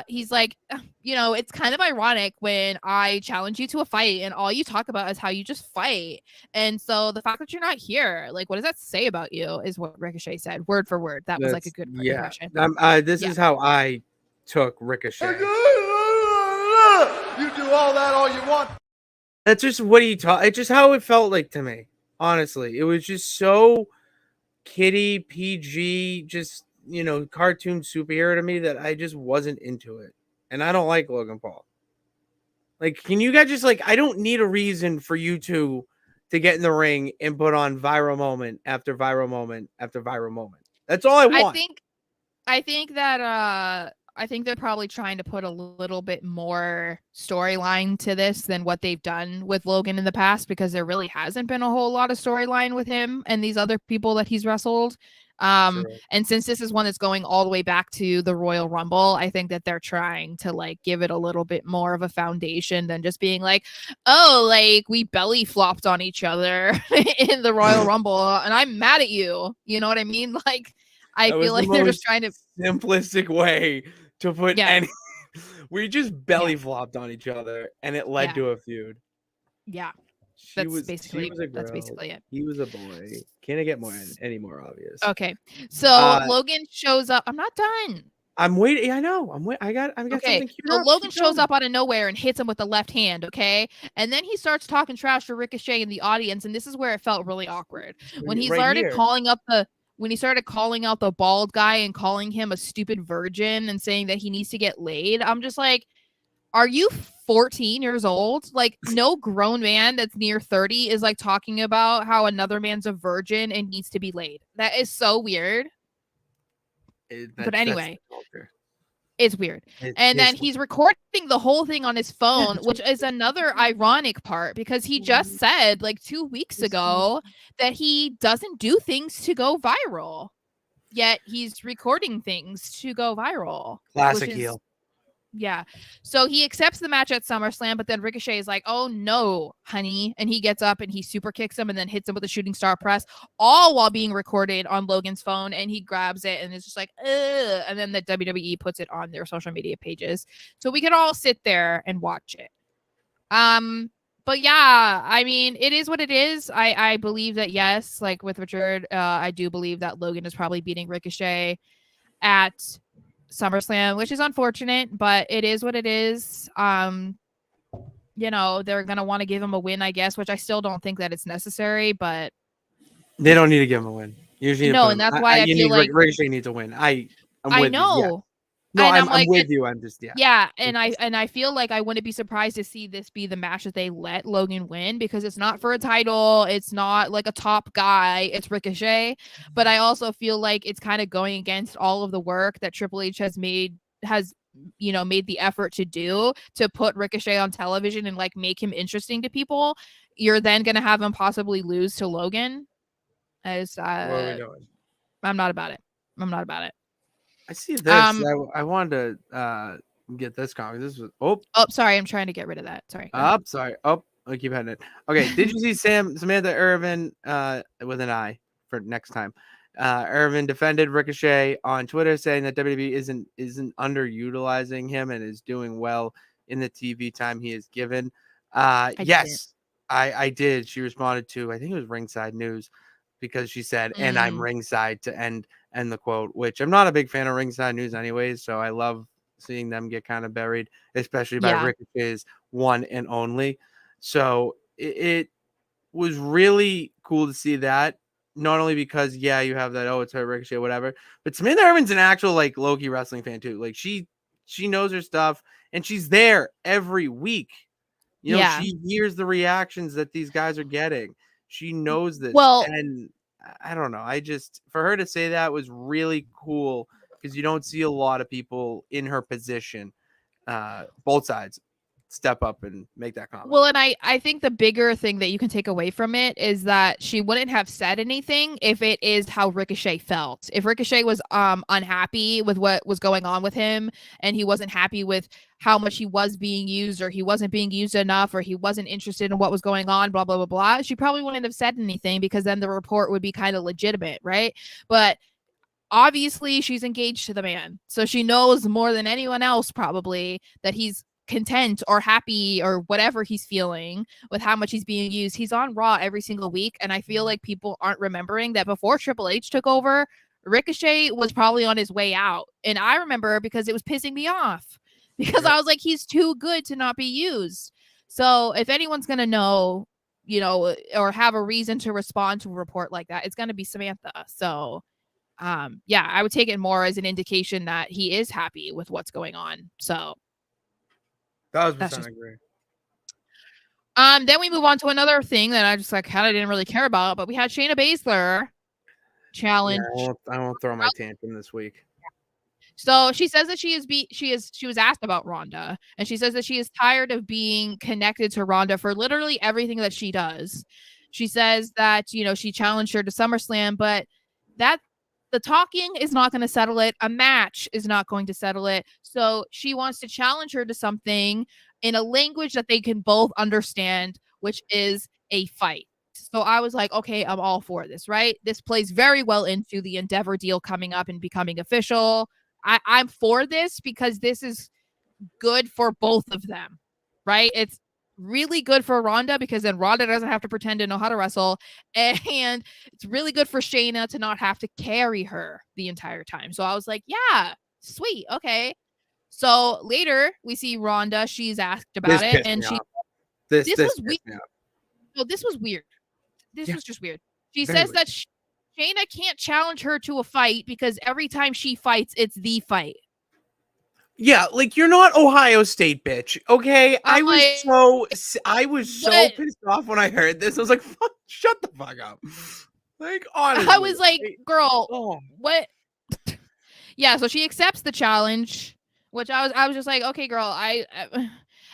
he's like, it's kind of ironic when I challenge you to a fight and all you talk about is how you just fight. And so the fact that you're not here, like, what does that say about you, is what Ricochet said, word for word. That was like a good impression. This is how I took Ricochet. You do all that all you want. That's just what he taught. It's just how it felt like to me. Honestly, it was just so kiddie, PG, just cartoon superhero to me that I just wasn't into it. And I don't like Logan Paul. Like, can you guys just I don't need a reason for you to get in the ring and put on viral moment after viral moment after viral moment. That's all I want. I think that I think they're probably trying to put a little bit more storyline to this than what they've done with Logan in the past, because there really hasn't been a whole lot of storyline with him and these other people that he's wrestled. And since this is one that's going all the way back to the Royal Rumble, I think that they're trying to give it a little bit more of a foundation than just being like, oh, we belly flopped on each other in the Royal Rumble and I'm mad at you. You know what I mean? I feel like they're just trying to simplistic way to put any. We just belly flopped on each other and it led to a feud. Yeah. That's basically it. He was a boy. Can't get any more obvious. Okay. So Logan shows up. I'm not done. I'm waiting. I know. I got something cute. So Logan shows up out of nowhere and hits him with the left hand, okay? And then he starts talking trash to Ricochet in the audience, and this is where it felt really awkward. When he started calling out the bald guy and calling him a stupid virgin and saying that he needs to get laid, I'm just like, are you 14 years old? No grown man that's near 30 is talking about how another man's a virgin and needs to be laid. That is so weird. But anyway, it's weird. And then he's recording the whole thing on his phone, which is another ironic part, because he just said 2 weeks ago that he doesn't do things to go viral, yet he's recording things to go viral. Classic heel. Yeah. So he accepts the match at SummerSlam, but then Ricochet is like, oh no, honey. And he gets up and he super kicks him and then hits him with a shooting star press, all while being recorded on Logan's phone. And he grabs it and it's just like, ugh. And then the WWE puts it on their social media pages, so we can all sit there and watch it. But yeah, I mean, it is what it is. I believe that, yes, with Richard, I do believe that Logan is probably beating Ricochet at SummerSlam, which is unfortunate, but it is what it is. They're gonna want to give him a win, I guess, which I still don't think that it's necessary, but they don't need to give him a win. Usually, no, and that's why I feel like Ricochet needs a win. I know. You. Yeah. No, I'm with you. I'm just and I feel like I wouldn't be surprised to see this be the match that they let Logan win, because it's not for a title, it's not a top guy, it's Ricochet. But I also feel like it's kind of going against all of the work that Triple H has made the effort to do to put Ricochet on television and make him interesting to people. You're then gonna have him possibly lose to Logan. As what are we doing? I'm not about it. I see this. I wanted to get this comic. This was sorry, I'm trying to get rid of that. Sorry. Sorry. I keep having it. Okay. Did you see Samantha Irvin with an I for next time? Irvin defended Ricochet on Twitter, saying that WWE isn't underutilizing him and is doing well in the TV time he is given. Yes, I did. She responded to, I think it was Ringside News, because she said, and I'm ringside, to end the quote, which I'm not a big fan of Ringside News anyways, so I love seeing them get kind of buried, especially by Ricochet's one and only. So it was really cool to see that, not only because you have that, it's her, Ricochet, whatever, but Samantha Irvin's an actual low-key wrestling fan too. She knows her stuff and she's there every week. She hears the reactions that these guys are getting. She knows this. Well, and I don't know. For her to say that was really cool, because you don't see a lot of people in her position, both sides. step up and make that comment. Well, and I think the bigger thing that you can take away from it is that she wouldn't have said anything if it is how Ricochet felt. If Ricochet was unhappy with what was going on with him, and he wasn't happy with how much he was being used, or he wasn't being used enough, or he wasn't interested in what was going on, blah blah blah blah, she probably wouldn't have said anything, because then the report would be kind of legitimate, right? But obviously she's engaged to the man, so she knows more than anyone else probably that he's content or happy or whatever he's feeling with how much he's being used. He's on Raw every single week, and I feel like people aren't remembering that before Triple H took over, Ricochet was probably on his way out. And I remember because it was pissing me off, because I was like, he's too good to not be used. So if anyone's gonna know, or have a reason to respond to a report like that, it's gonna be Samantha. So yeah, I would take it more as an indication that he is happy with what's going on. So 1,000% agree. Then we move on to another thing that I just kind of didn't really care about, but we had Shayna Baszler challenge. Yeah, I won't throw my tantrum this week. So she says that she was asked about Ronda, and she says that she is tired of being connected to Ronda for literally everything that she does. She says that, she challenged her to SummerSlam, but that the talking is not going to settle it. A match is not going to settle it. So she wants to challenge her to something in a language that they can both understand, which is a fight. So I was like, okay, I'm all for this, right? This plays very well into the Endeavor deal coming up and becoming official. I'm for this because this is good for both of them, right? It's really good for Ronda because then Ronda doesn't have to pretend to know how to wrestle, and it's really good for Shayna to not have to carry her the entire time. So I was like, yeah, sweet, okay. So later we see Ronda. She's asked about it, and this was weird. No, this was weird. This was just weird. She says that Shayna can't challenge her to a fight because every time she fights, it's the fight. Yeah, like, you're not Ohio State, bitch. Okay, I was so pissed off when I heard this. I was like, "Fuck, shut the fuck up!" Like, honestly, I was like, "Girl, what?" Yeah, so she accepts the challenge, which I was just like, "Okay, girl,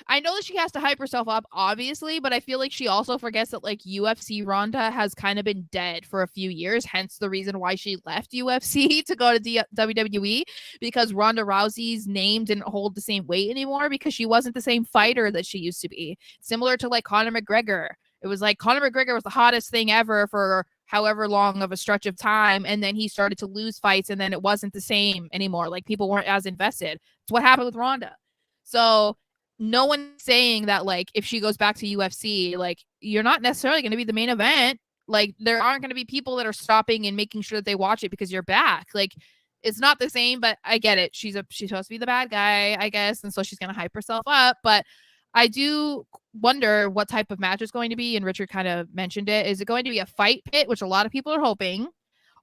I know that she has to hype herself up, obviously, but I feel like she also forgets that like UFC Ronda has kind of been dead for a few years, hence the reason why she left UFC to go to WWE, because Ronda Rousey's name didn't hold the same weight anymore because she wasn't the same fighter that she used to be. Similar to like Conor McGregor. It was like Conor McGregor was the hottest thing ever for however long of a stretch of time, and then he started to lose fights, and then it wasn't the same anymore. Like people weren't as invested. It's what happened with Ronda. So no one's saying that like if she goes back to UFC, like you're not necessarily going to be the main event. Like there aren't going to be people that are stopping and making sure that they watch it because you're back. Like it's not the same, but I get it. She's supposed to be the bad guy, I guess, and so she's going to hype herself up. But I do wonder what type of match it's going to be, and Richard kind of mentioned it. Is it going to be a fight pit, which a lot of people are hoping,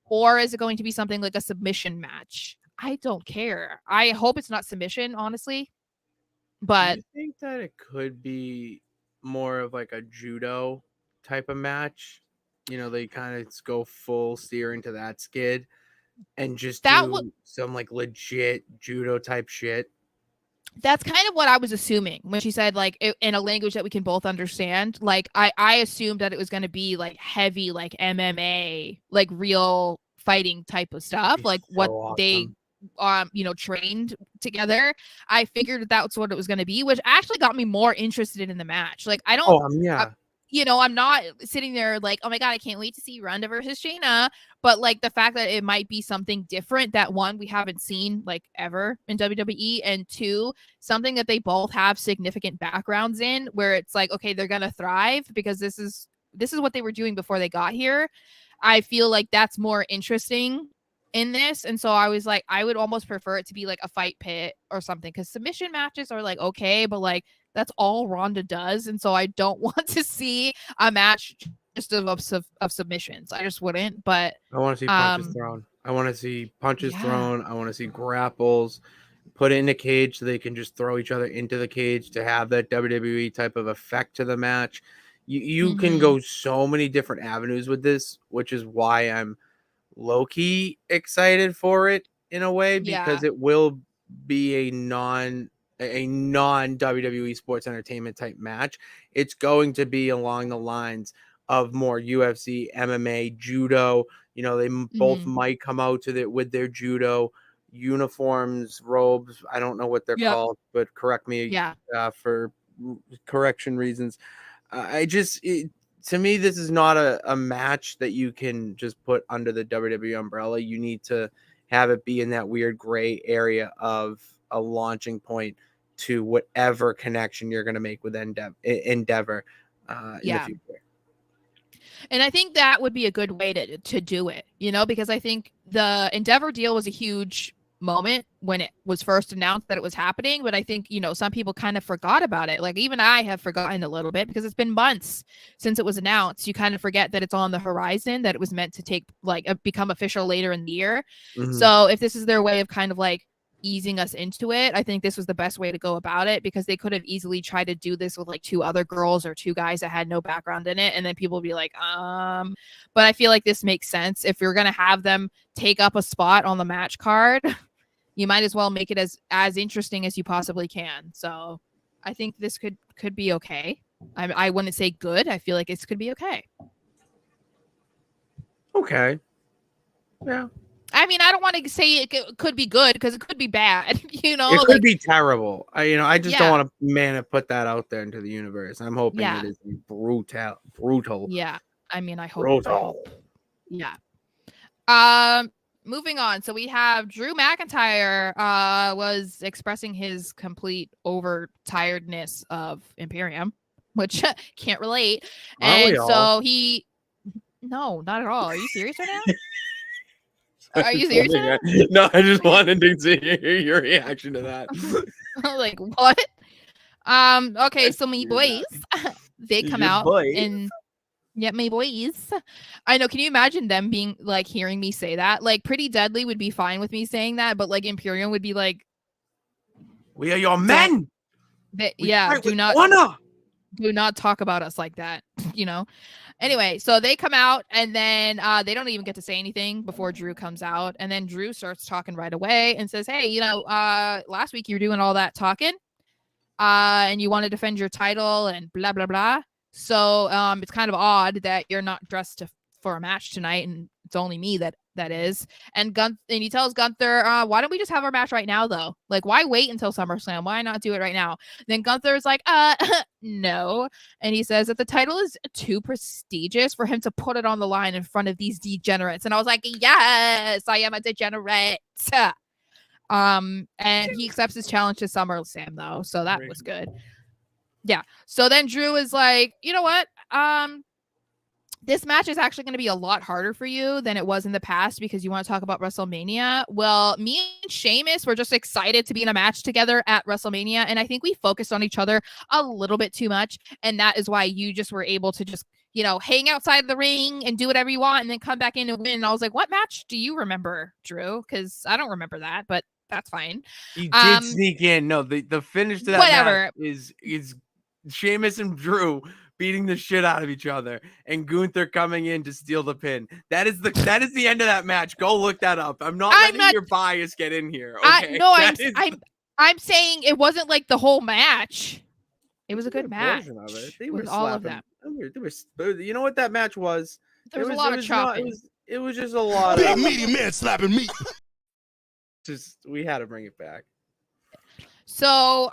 or is it going to be something like a submission match? I don't care. I hope it's not submission, honestly. But do you think that it could be more of like a judo type of match? They kind of go full steer into that skid and just do some like legit judo type shit. That's kind of what I was assuming when she said like in a language that we can both understand. Like I assumed that it was going to be like heavy, like MMA, like real fighting type of stuff, like what they trained together. I figured that's what it was going to be, which actually got me more interested in the match. Like I don't I'm not sitting there like, oh my God, I can't wait to see Ronda versus Shayna. But like the fact that it might be something different that one, we haven't seen like ever in WWE, and two, something that they both have significant backgrounds in, where it's like, okay, they're going to thrive because this is what they were doing before they got here. I feel like that's more interesting in this. And so I was like, I would almost prefer it to be like a fight pit or something, because submission matches are like, okay, but like that's all Ronda does. And so I don't want to see a match just of submissions. I just wouldn't. But I want to see punches thrown. I want to see punches thrown. I want to see grapples. Put it in a cage so they can just throw each other into the cage to have that WWE type of effect to the match. You can go so many different avenues with this, which is why I'm low-key excited for it in a way, because it will be a a non WWE sports entertainment type match, it's going to be along the lines of more UFC, MMA, judo. You know, they both might come out with their judo uniforms, robes. I don't know what they're called, but correct me for correction reasons. To me, this is not a match that you can just put under the WWE umbrella. You need to have it be in that weird gray area of a launching point to whatever connection you're going to make with Endeavor in the future. And I think that would be a good way to do it, because I think the Endeavor deal was a huge moment when it was first announced that it was happening. But I think, some people kind of forgot about it. Like even I have forgotten a little bit because it's been months since it was announced. You kind of forget that it's on the horizon, that it was meant to become official later in the year. So if this is their way of kind of like easing us into it, I think this was the best way to go about it, because they could have easily tried to do this with like 2 other girls or 2 guys that had no background in it, and then people would be like, but I feel like this makes sense. If you're gonna have them take up a spot on the match card, you might as well make it as interesting as you possibly can. So I think this could be okay. I wouldn't say good. I feel like this could be okay. Okay. Yeah. I mean, I don't want to say it could be good because it could be bad. It could be terrible. I just don't want to put that out there into the universe. I'm hoping it is brutal. Yeah. I mean, I hope. Brutal. Yeah. Moving on. So we have Drew McIntyre was expressing his complete overtiredness of Imperium, which can't relate. And so no, not at all. Are you serious right now? Are you serious? No, I just wanted to see your reaction to that. Like what? Okay, so me boys, they come out and me boys. I know. Can you imagine them being like hearing me say that? Like Pretty Deadly would be fine with me saying that, but like Imperium would be like, "We are your men." Do not talk about us like that. Anyway, so they come out and then they don't even get to say anything before Drew comes out. And then Drew starts talking right away and says, hey, last week you were doing all that talking and you want to defend your title and blah, blah, blah. So it's kind of odd that you're not dressed for a match tonight. And it's only me that is. And he tells Gunther, why don't we just have our match right now, though? Like, why wait until SummerSlam? Why not do it right now? Then Gunther is like, no. And he says that the title is too prestigious for him to put it on the line in front of these degenerates. And I was like, yes, I am a degenerate. And he accepts his challenge to SummerSlam, though. So that was good. Yeah. So then Drew is like, you know what? This match is actually going to be a lot harder for you than it was in the past because you want to talk about WrestleMania. Well, me and Sheamus were just excited to be in a match together at WrestleMania. And I think we focused on each other a little bit too much. And that is why you just were able to just, hang outside the ring and do whatever you want and then come back in and win. And I was like, what match do you remember, Drew? Because I don't remember that, but that's fine. You did sneak in. No, the finish to that match is Sheamus and Drew beating the shit out of each other and Gunther coming in to steal the pin. That is the end of that match. Go look that up. I'm not letting your bias get in here. Okay. I'm saying it wasn't like the whole match. It was a good match. They were all of them. You know what that match was? There was a lot of chopping. It was just a lot of meaty man slapping me. We had to bring it back. So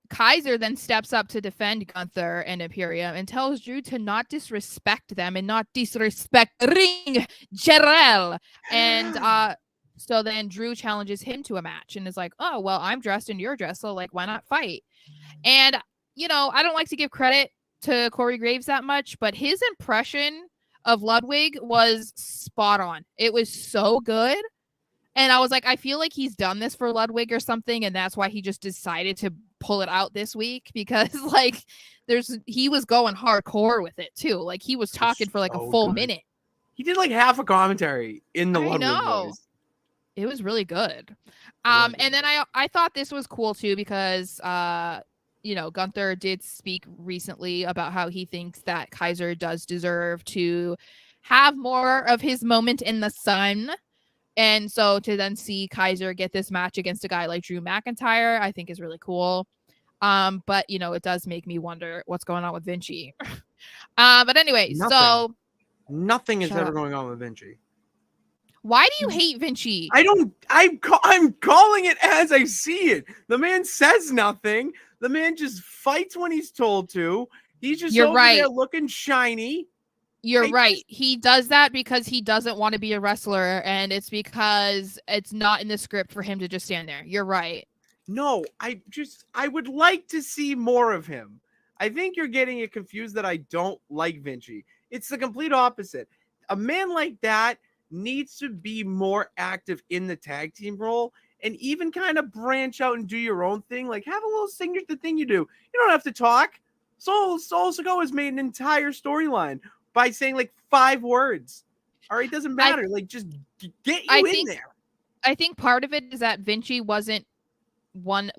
Kaiser then steps up to defend Gunther and Imperium and tells Drew to not disrespect them and not disrespect Ring General. And so then Drew challenges him to a match and is like, oh, well, I'm dressed and you're dressed, so like, why not fight? And, I don't like to give credit to Corey Graves that much, but his impression of Ludwig was spot on. It was so good. And I was like, I feel like he's done this for Ludwig or something, and that's why he just decided to pull it out this week because like he was going hardcore with it too. Like he was talking for like a full minute. He did like half a commentary in the Ludwig voice. It was really good. And then I thought this was cool too because Gunther did speak recently about how he thinks that Kaiser does deserve to have more of his moment in the sun. And so to then see Kaiser get this match against a guy like Drew McIntyre, I think is really cool. But it does make me wonder what's going on with Vinci. But anyway, so nothing is shut ever up. going on with Vinci. Why do you hate Vinci? I'm calling it as I see it. The man says nothing. The man just fights when he's told to. He's just over there looking shiny. You're right. He does that because he doesn't want to be a wrestler, and it's because it's not in the script for him to just stand there. You're right. No, I would like to see more of him. I think you're getting it confused that I don't like Vinci. It's the complete opposite. A man like that needs to be more active in the tag team role and even kind of branch out and do your own thing. Like, have a little signature thing you do. You don't have to talk. Solo Sikoa has made an entire storyline by saying like 5 words. All right, doesn't matter. Just get you in there. I think part of it is that Vinci wasn't an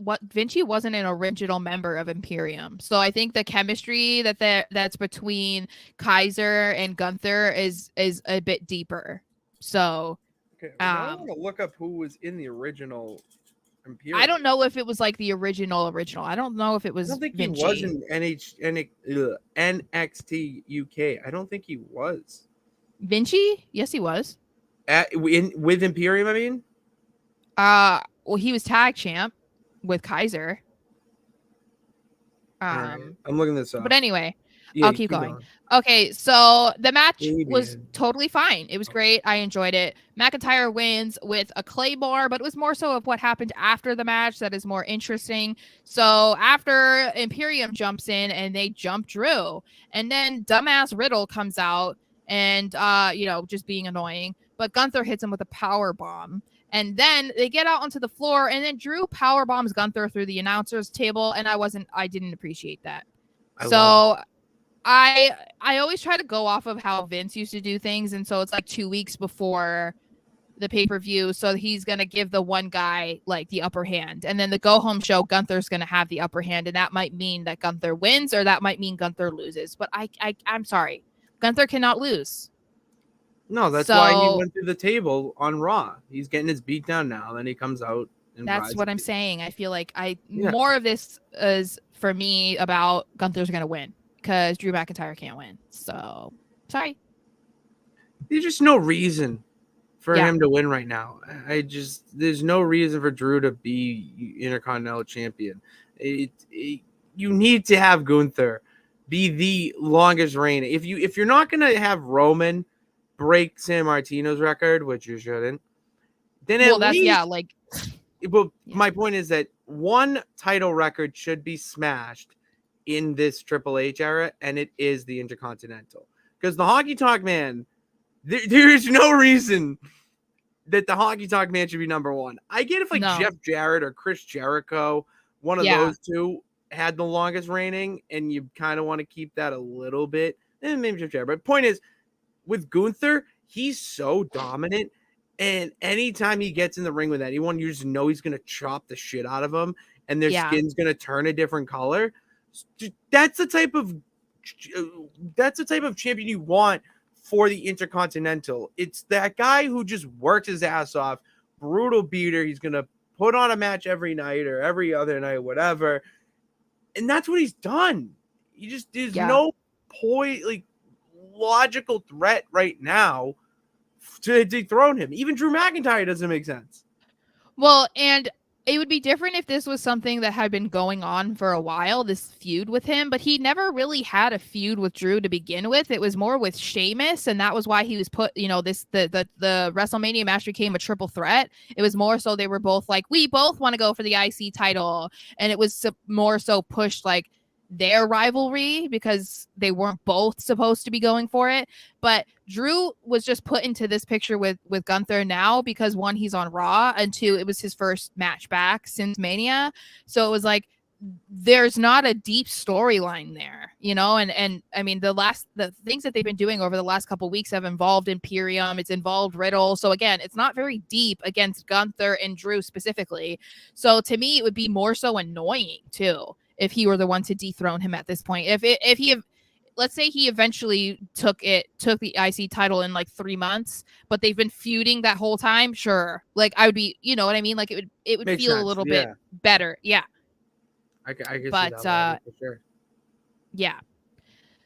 original member of Imperium. So I think the chemistry that's between Kaiser and Gunther is a bit deeper. So okay, well, I want to look up who was in the original Imperium. I don't know if it was like the original. I don't know if it was. I don't think Vinci. he was in NXT UK. I don't think he was. Vinci? Yes, he was. With Imperium, I mean. Well, he was tag champ with Kaiser. Right. I'm looking this up. But anyway, I'll keep going. Okay, so the match was totally fine. It was great. I enjoyed it. McIntyre wins with a Claymore, but it was more so of what happened after the match that is more interesting. So after Imperium jumps in and they jump Drew, and then dumbass Riddle comes out and just being annoying. But Gunther hits him with a power bomb. And then they get out onto the floor, and then Drew power bombs Gunther through the announcer's table, and I didn't appreciate that. I always try to go off of how Vince used to do things, and so it's like 2 weeks before the pay-per-view, so he's going to give the one guy like the upper hand, and then the go-home show, Gunther's going to have the upper hand, and that might mean that Gunther wins, or that might mean Gunther loses, but I'm sorry. Gunther cannot lose. No, that's why he went through the table on Raw. He's getting his beat down now, then he comes out. That's what I'm saying. I feel like more of this is, for me, about Gunther's going to win. Because Drew McIntyre can't win. So, sorry. There's just no reason for him to win right now. There's no reason for Drew to be Intercontinental Champion. You need to have Gunther be the longest reign. If you're not going to have Roman break San Martino's record, which you shouldn't, then my point is that one title record should be smashed in this Triple H era, and it is the Intercontinental. Because the Honky Tonk Man, there's no reason that the Honky Tonk Man should be number one. I get if Jeff Jarrett or Chris Jericho, one of those two, had the longest reigning, and you kind of want to keep that a little bit. And maybe Jeff Jarrett. But point is, with Gunther, he's so dominant, and anytime he gets in the ring with anyone, you just know he's going to chop the shit out of them, and their skin's going to turn a different color. That's the type of champion you want for the Intercontinental. It's that guy who just works his ass off, brutal beater. He's gonna put on a match every night or every other night, whatever, and that's what he's done. There's no logical threat right now to dethrone him. Even Drew McIntyre doesn't make sense. Well, and it would be different if this was something that had been going on for a while, this feud with him, but he never really had a feud with Drew to begin with. It was more with Sheamus, and that was why he was put, the WrestleMania match became a triple threat. It was more so they were both like, we both want to go for the IC title, and it was more so pushed like their rivalry because they weren't both supposed to be going for it. But Drew was just put into this picture with Gunther now because, one, he's on Raw, and two, it was his first match back since Mania. So it was like there's not a deep storyline there, and I mean the things that they've been doing over the last couple of weeks have involved Imperium, it's involved Riddle. So again, it's not very deep against Gunther and Drew specifically. So to me, it would be more so annoying too if he were the one to dethrone him at this point. If he let's say he eventually took the IC title in like 3 months, but they've been feuding that whole time. Sure, like I would be, you know what I mean? Like it would Makes feel a sense. little bit better. Yeah, I can see but that for sure. yeah.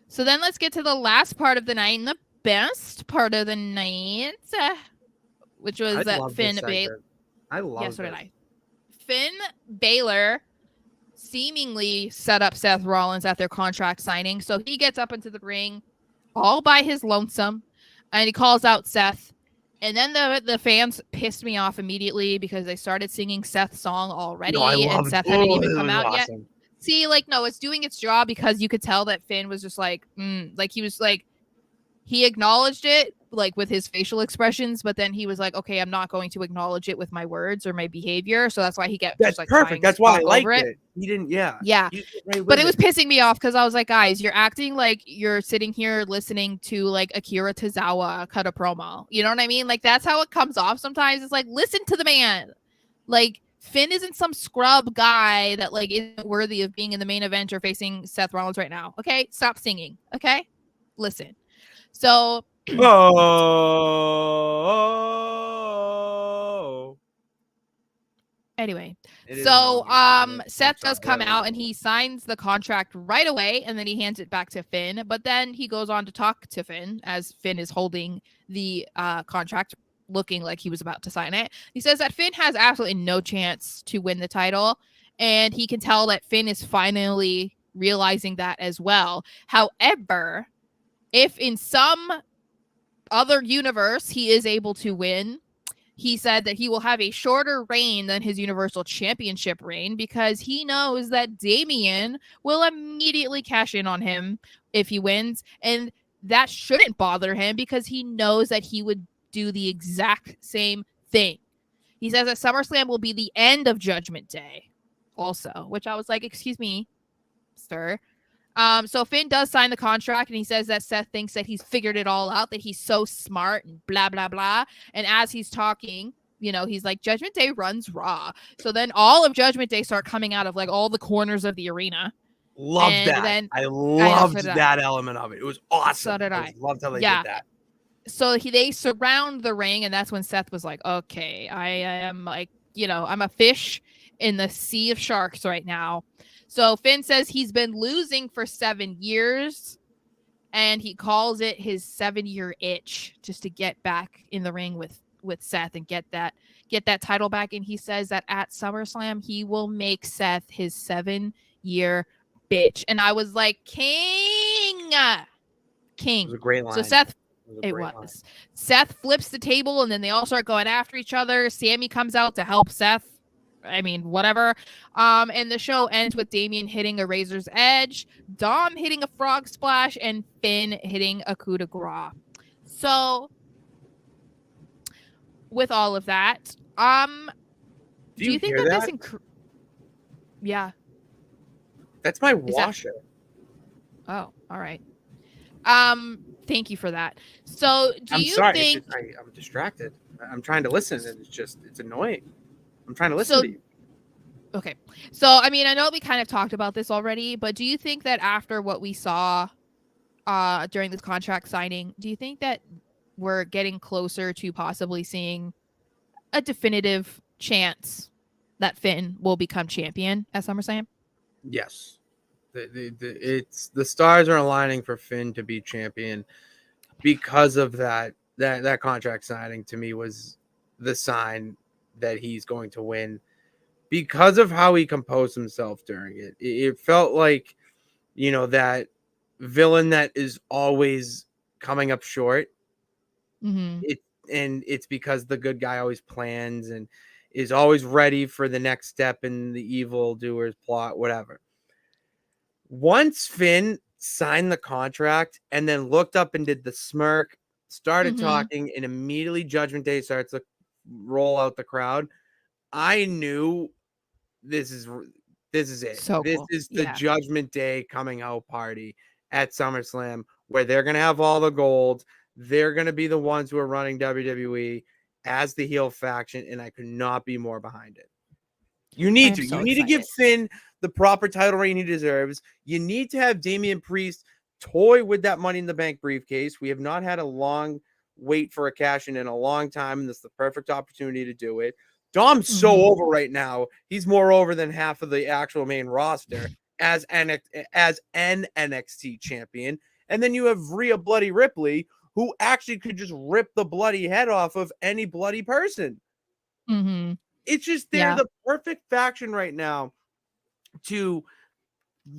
So then let's get to the last part of the night and the best part of the night, which was that Finn Balor. I love Yes, so did I. Finn Balor seemingly set up Seth Rollins at their contract signing. So he gets up into the ring all by his lonesome and he calls out Seth. And then the fans pissed me off immediately because they started singing Seth's song already and Seth hadn't even come out yet. See, like, no, it's doing its job because you could tell that Finn was just like, like he was like, he acknowledged it like with his facial expressions, but then he was like, okay, I'm not going to acknowledge it with my words or my behavior. So that's why he kept that's just like perfect. That's why I liked it. He didn't, yeah. But it was pissing me off because I was like, guys, you're acting like you're sitting here listening to like Akira Tozawa cut a promo. You know what I mean? Like that's how it comes off sometimes. It's like, listen to the man. Like Finn isn't some scrub guy that like isn't worthy of being in the main event or facing Seth Rollins right now. Okay, stop singing. Okay, listen. So anyway, so Seth does come out and he signs the contract right away and then he hands it back to Finn, but then he goes on to talk to Finn as Finn is holding the contract looking like he was about to sign it. He says that Finn has absolutely no chance to win the title and he can tell that Finn is finally realizing that as well. However, if in some other universe he is able to win, he said that he will have a shorter reign than his Universal Championship reign because he knows that Damian will immediately cash in on him if he wins. And that shouldn't bother him because he knows that he would do the exact same thing. He says that SummerSlam will be the end of Judgment Day also, which I was like, excuse me, sir. So Finn does sign the contract and he says that Seth thinks that he's figured it all out, that he's so smart and blah, blah, blah. And as he's talking, you know, he's like, Judgment Day runs Raw. So then all of Judgment Day start coming out of like all the corners of the arena. Loved that. I loved that element of it. It was awesome. So did I. Loved how they did that. So they surround the ring and that's when Seth was like, okay, I am like, you know, I'm a fish in the sea of sharks right now. So Finn says he's been losing for 7 years and he calls it his 7-year itch just to get back in the ring with Seth and get that title back. And he says that at SummerSlam, he will make Seth his 7-year bitch. And I was like, King. It was a great line. So Seth flips the table and then they all start going after each other. Sammy comes out to help Seth. I mean, whatever. And the show ends with Damian hitting a razor's edge, Dom hitting a frog splash, and Finn hitting a coup de grace. So, with all of that, do you think that this? Yeah. That's my washer. Oh, all right. Thank you for that. So, I'm distracted. I'm trying to listen, and it's annoying. I'm trying to listen to you. Okay. So, I mean, I know we kind of talked about this already, but do you think that after what we saw during this contract signing, do you think that we're getting closer to possibly seeing a definitive chance that Finn will become champion at SummerSlam? Yes. The stars are aligning for Finn to be champion because of that contract signing. To me was the sign that he's going to win because of how he composed himself during it. It felt like, you know, that villain that is always coming up short. Mm-hmm. It's because the good guy always plans and is always ready for the next step in the evil doer's plot, whatever. Once Finn signed the contract and then looked up and did the smirk, started talking, and immediately Judgment Day starts to roll out the crowd, I knew this is it. So this cool. is the Judgment Day coming out party at SummerSlam where they're going to have all the gold. They're going to be the ones who are running WWE as the heel faction, and I could not be more behind it. You need to give Finn the proper title reign he deserves. You need to have Damian Priest toy with that Money in the Bank briefcase. We have not had a long wait for a cash in a long time, and this is the perfect opportunity to do it. Dom's so over right now. He's more over than half of the actual main roster as an NXT champion. And then you have Rhea Bloody Ripley, who actually could just rip the bloody head off of any bloody person. It's just they're the perfect faction right now to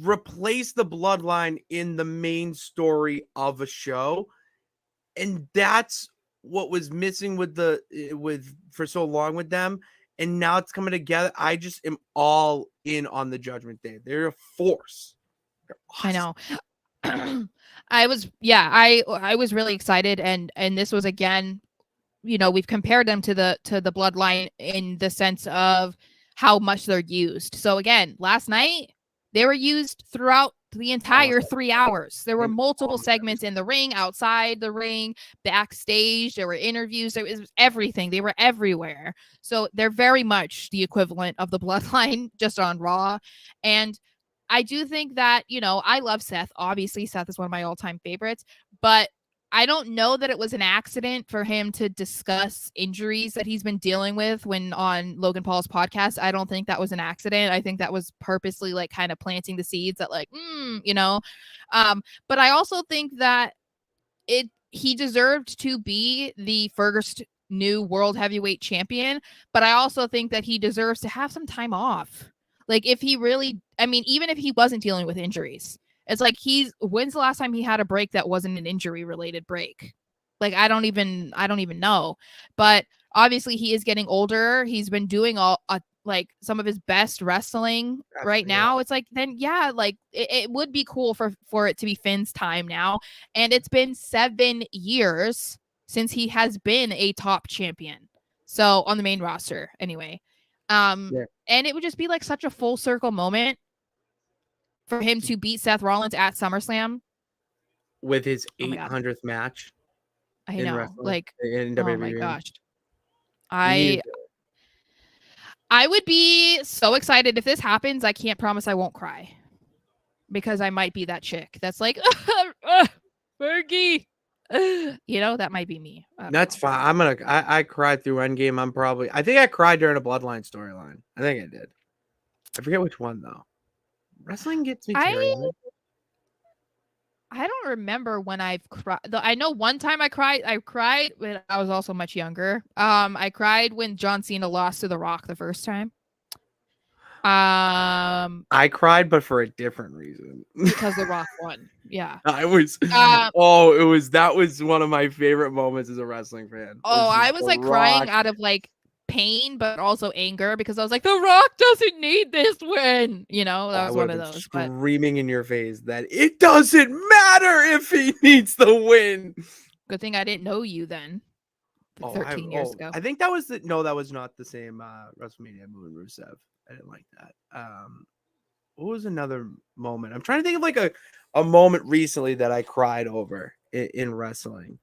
replace the bloodline in the main story of a show. And that's what was missing for so long with them. And now it's coming together. I just am all in on the Judgment Day. They're a force. They're awesome. I know. I was really excited, and this was, again, we've compared them to the bloodline in the sense of how much they're used. So again, last night they were used throughout the entire 3 hours. There were multiple segments in the ring, outside the ring, backstage. There were interviews. It was everything. They were everywhere. So they're very much the equivalent of the bloodline, just on Raw. And I do think that, I love Seth. Obviously, Seth is one of my all-time favorites, but I don't know that it was an accident for him to discuss injuries that he's been dealing with when on Logan Paul's podcast. I don't think that was an accident. I think that was purposely like kind of planting the seeds that like, but I also think that he deserved to be the first new world heavyweight champion, but I also think that he deserves to have some time off. Like if he really, even if he wasn't dealing with injuries, it's like when's the last time he had a break that wasn't an injury related break? Like, I don't even know, but obviously he is getting older. He's been doing some of his best wrestling right now. It's like, then it would be cool for it to be Finn's time now. And it's been 7 years since he has been a top champion. So on the main roster anyway. And it would just be like such a full circle moment for him to beat Seth Rollins at SummerSlam with his 800th match. I know, like, in oh WWE. my gosh, I would be so excited if this happens. I can't promise I won't cry, because I might be that chick that's like, Fergie. That might be me. That's fine. I cried through Endgame. I think I cried during a Bloodline storyline. I think I did. I forget which one though. Wrestling gets me teary-eyed. I don't remember when I've cried. I know one time I cried when I was also much younger. I cried when John Cena lost to The Rock the first time. I cried, but for a different reason. Because The Rock won. Yeah. That was one of my favorite moments as a wrestling fan. I was like crying out of like pain, but also anger, because I was like, The Rock doesn't need this win. That was one of those. Screaming in your face that it doesn't matter if he needs the win. Good thing I didn't know you then. 13 years ago. I think that was that was not the same WrestleMania movie Rusev. I didn't like that. What was another moment? I'm trying to think of like a moment recently that I cried over in wrestling.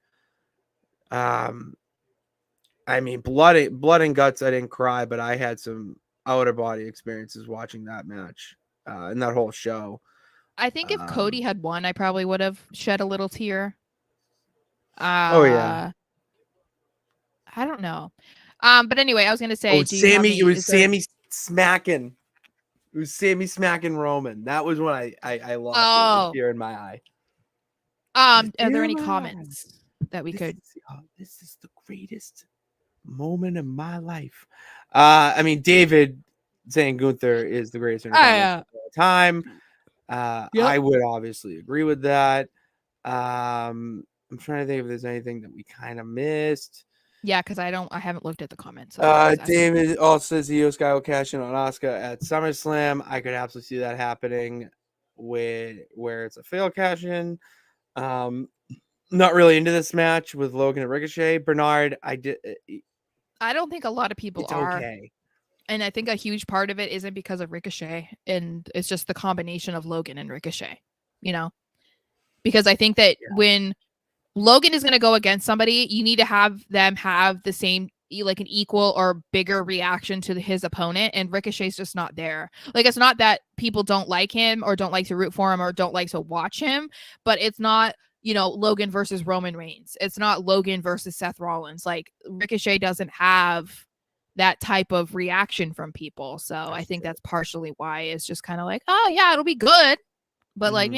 Blood and guts, I didn't cry, but I had some outer body experiences watching that match and that whole show. I think if Cody had won, I probably would have shed a little tear. I don't know. But anyway, I was gonna say, Sammy smacking. It was Sammy smacking Roman. That was when I lost a tear in my eye. Are there any comments that we could? This is the greatest moment of my life. David saying Gunther is the greatest entertainer of all time. I would obviously agree with that. I'm trying to think if there's anything that we kind of missed. Yeah, because I haven't looked at the comments. David also says Io Sky will cash in on Asuka at SummerSlam. I could absolutely see that happening where it's a fail cash in. Not really into this match with Logan and Ricochet. Bernard, I don't think a lot of people are. Okay. And I think a huge part of it isn't because of Ricochet, and it's just the combination of Logan and Ricochet, because I think that when Logan is going to go against somebody, you need to have them have the same like an equal or bigger reaction to his opponent, and Ricochet's just not there. Like, it's not that people don't like him or don't like to root for him or don't like to watch him, but it's not, you know, Logan versus Roman Reigns. It's not Logan versus Seth Rollins. Like, Ricochet doesn't have that type of reaction from people. So I think that's partially why it's just kind of like, oh yeah, it'll be good, but like,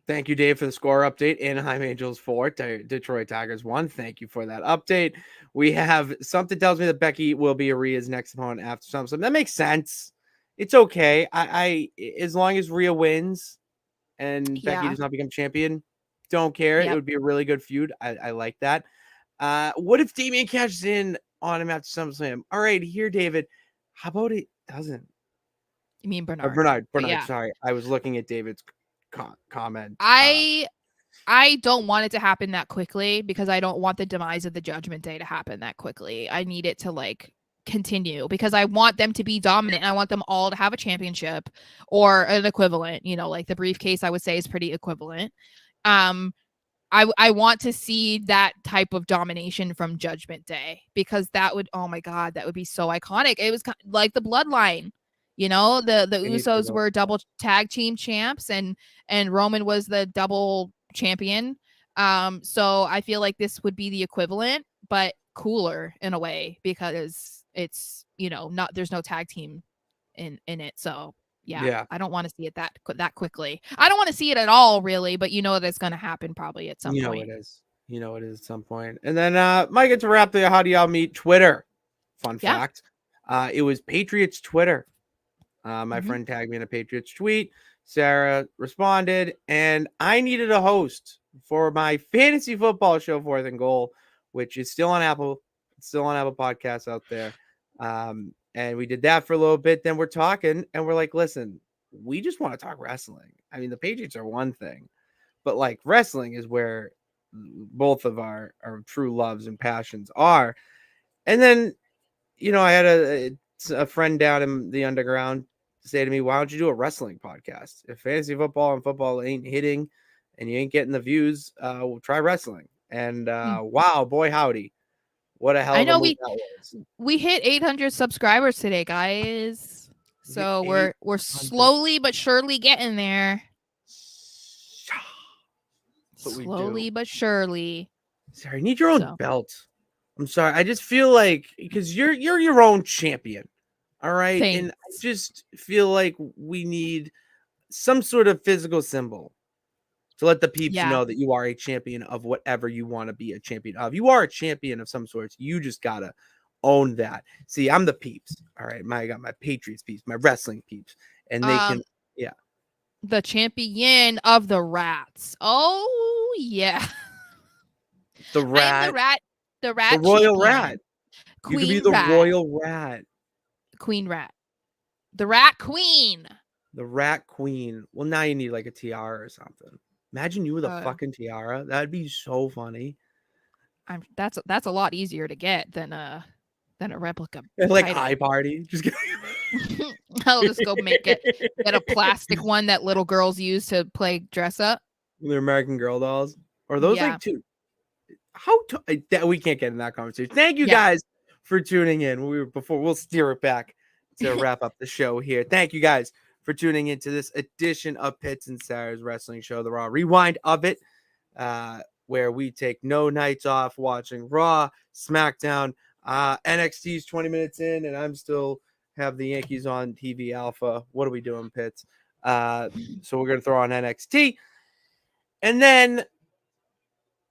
Thank you, Dave, for the score update. Anaheim Angels 4, Detroit Tigers 1. Thank you for that update. We have something tells me that Becky will be Rhea's next opponent after something. That makes sense. It's okay. I as long as Rhea wins and Becky does not become champion, don't care. It would be a really good feud. I like that. What if Damian cashes in on him after SummerSlam? All right, here, David. How about it doesn't? You mean Bernard? Bernard. Yeah. Sorry, I was looking at David's comment. I don't want it to happen that quickly because I don't want the demise of the Judgment Day to happen that quickly. I need it to like continue because I want them to be dominant. And I want them all to have a championship or an equivalent. You know, like the briefcase, I would say, is pretty equivalent. I want to see that type of domination from Judgment Day because that would, oh my God, that would be so iconic. It was like the Bloodline. You know, the Usos were double tag team champs and Roman was the double champion. So I feel like this would be the equivalent, but cooler in a way because it's, you know, not, there's no tag team in it. So yeah, I don't want to see it that quickly. I don't want to see it at all, really, but you know that's going to happen probably at some point. You know it is at some point. And then Mike, to wrap the how do y'all meet Twitter? Fun fact. It was Patriots Twitter. My friend tagged me in a Patriots tweet. Sarah responded, and I needed a host for my fantasy football show, 4th and Goal, which is still on Apple. It's still on Apple Podcasts out there. And we did that for a little bit. Then we're talking, and we're like, listen, we just want to talk wrestling. I mean, the Patriots are one thing, but like wrestling is where both of our true loves and passions are. And then, you know, I had a friend down in the underground say to me, why don't you do a wrestling podcast? If fantasy football and football ain't hitting and you ain't getting the views, we'll try wrestling. And wow, boy, howdy. What a hell of a move that was. We hit 800 subscribers today, guys. So we're slowly but surely getting there. Slowly but surely. Sorry, you need your own belt. I'm sorry. I just feel like because you're your own champion. All right. Thanks. And I just feel like we need some sort of physical symbol to let the peeps know that you are a champion of whatever you want to be a champion of. You are a champion of some sorts. You just gotta own that. See, I'm the peeps. All right. I got my Patriots peeps, my wrestling peeps, and they can, the champion of the rats. Oh yeah. The rat. The rat. The royal champion. Rat. Queen you could be the rat. royal rat. Queen rat. The rat queen. The rat queen. Well, now you need like a tiara or something. Imagine you with a fucking tiara. That'd be so funny. That's a lot easier to get than a replica. Like eye party. Just I'll just go get a plastic one that little girls use to play dress up. They're American Girl dolls. Or those like two. We can't get in that conversation. Thank you guys for tuning in. We'll steer it back to wrap up the show here. Thank you guys for tuning into this edition of Pitts and Sarah's Wrestling Show, the Raw Rewind of it, where we take no nights off watching Raw, SmackDown, NXT's 20 minutes in, and I'm still have the Yankees on TV Alpha. What are we doing, Pitts? So we're going to throw on NXT. And then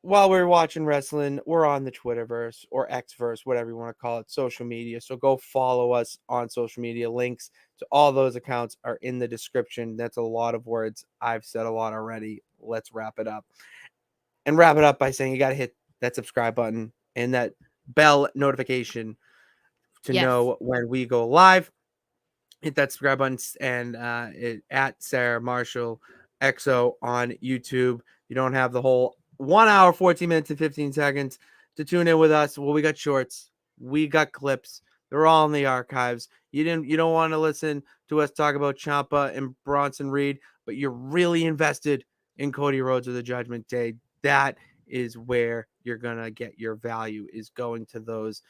while we're watching wrestling, we're on the Twitterverse or Xverse, whatever you want to call it, social media. So go follow us on social media. Links to all those accounts are in the description. That's a lot of words. I've said a lot already. Let's wrap it up. And wrap it up by saying you got to hit that subscribe button and that bell notification to know when we go live. Hit that subscribe button and at Sarah Marshall XO on YouTube. You don't have the whole 1 hour, 14 minutes, and 15 seconds to tune in with us. Well, we got shorts, we got clips. They're all in the archives. You don't want to listen to us talk about Ciampa and Bronson Reed, but you're really invested in Cody Rhodes of the Judgment Day. That is where you're going to get your value, is going to those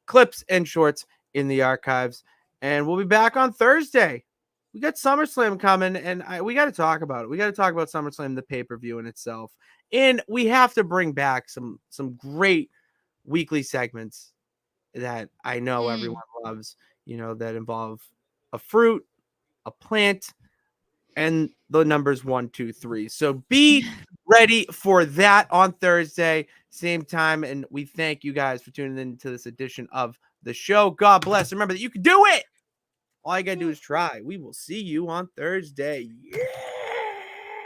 clips and shorts in the archives. And we'll be back on Thursday. We got SummerSlam coming, and we got to talk about it. We got to talk about SummerSlam, the pay-per-view in itself. And we have to bring back some great weekly segments that I know everyone loves, that involve a fruit, a plant, and the numbers 1, 2, 3. So be ready for that on Thursday, same time. And we thank you guys for tuning in to this edition of the show. God bless. Remember that you can do it. All you got to do is try. We will see you on Thursday. Yeah.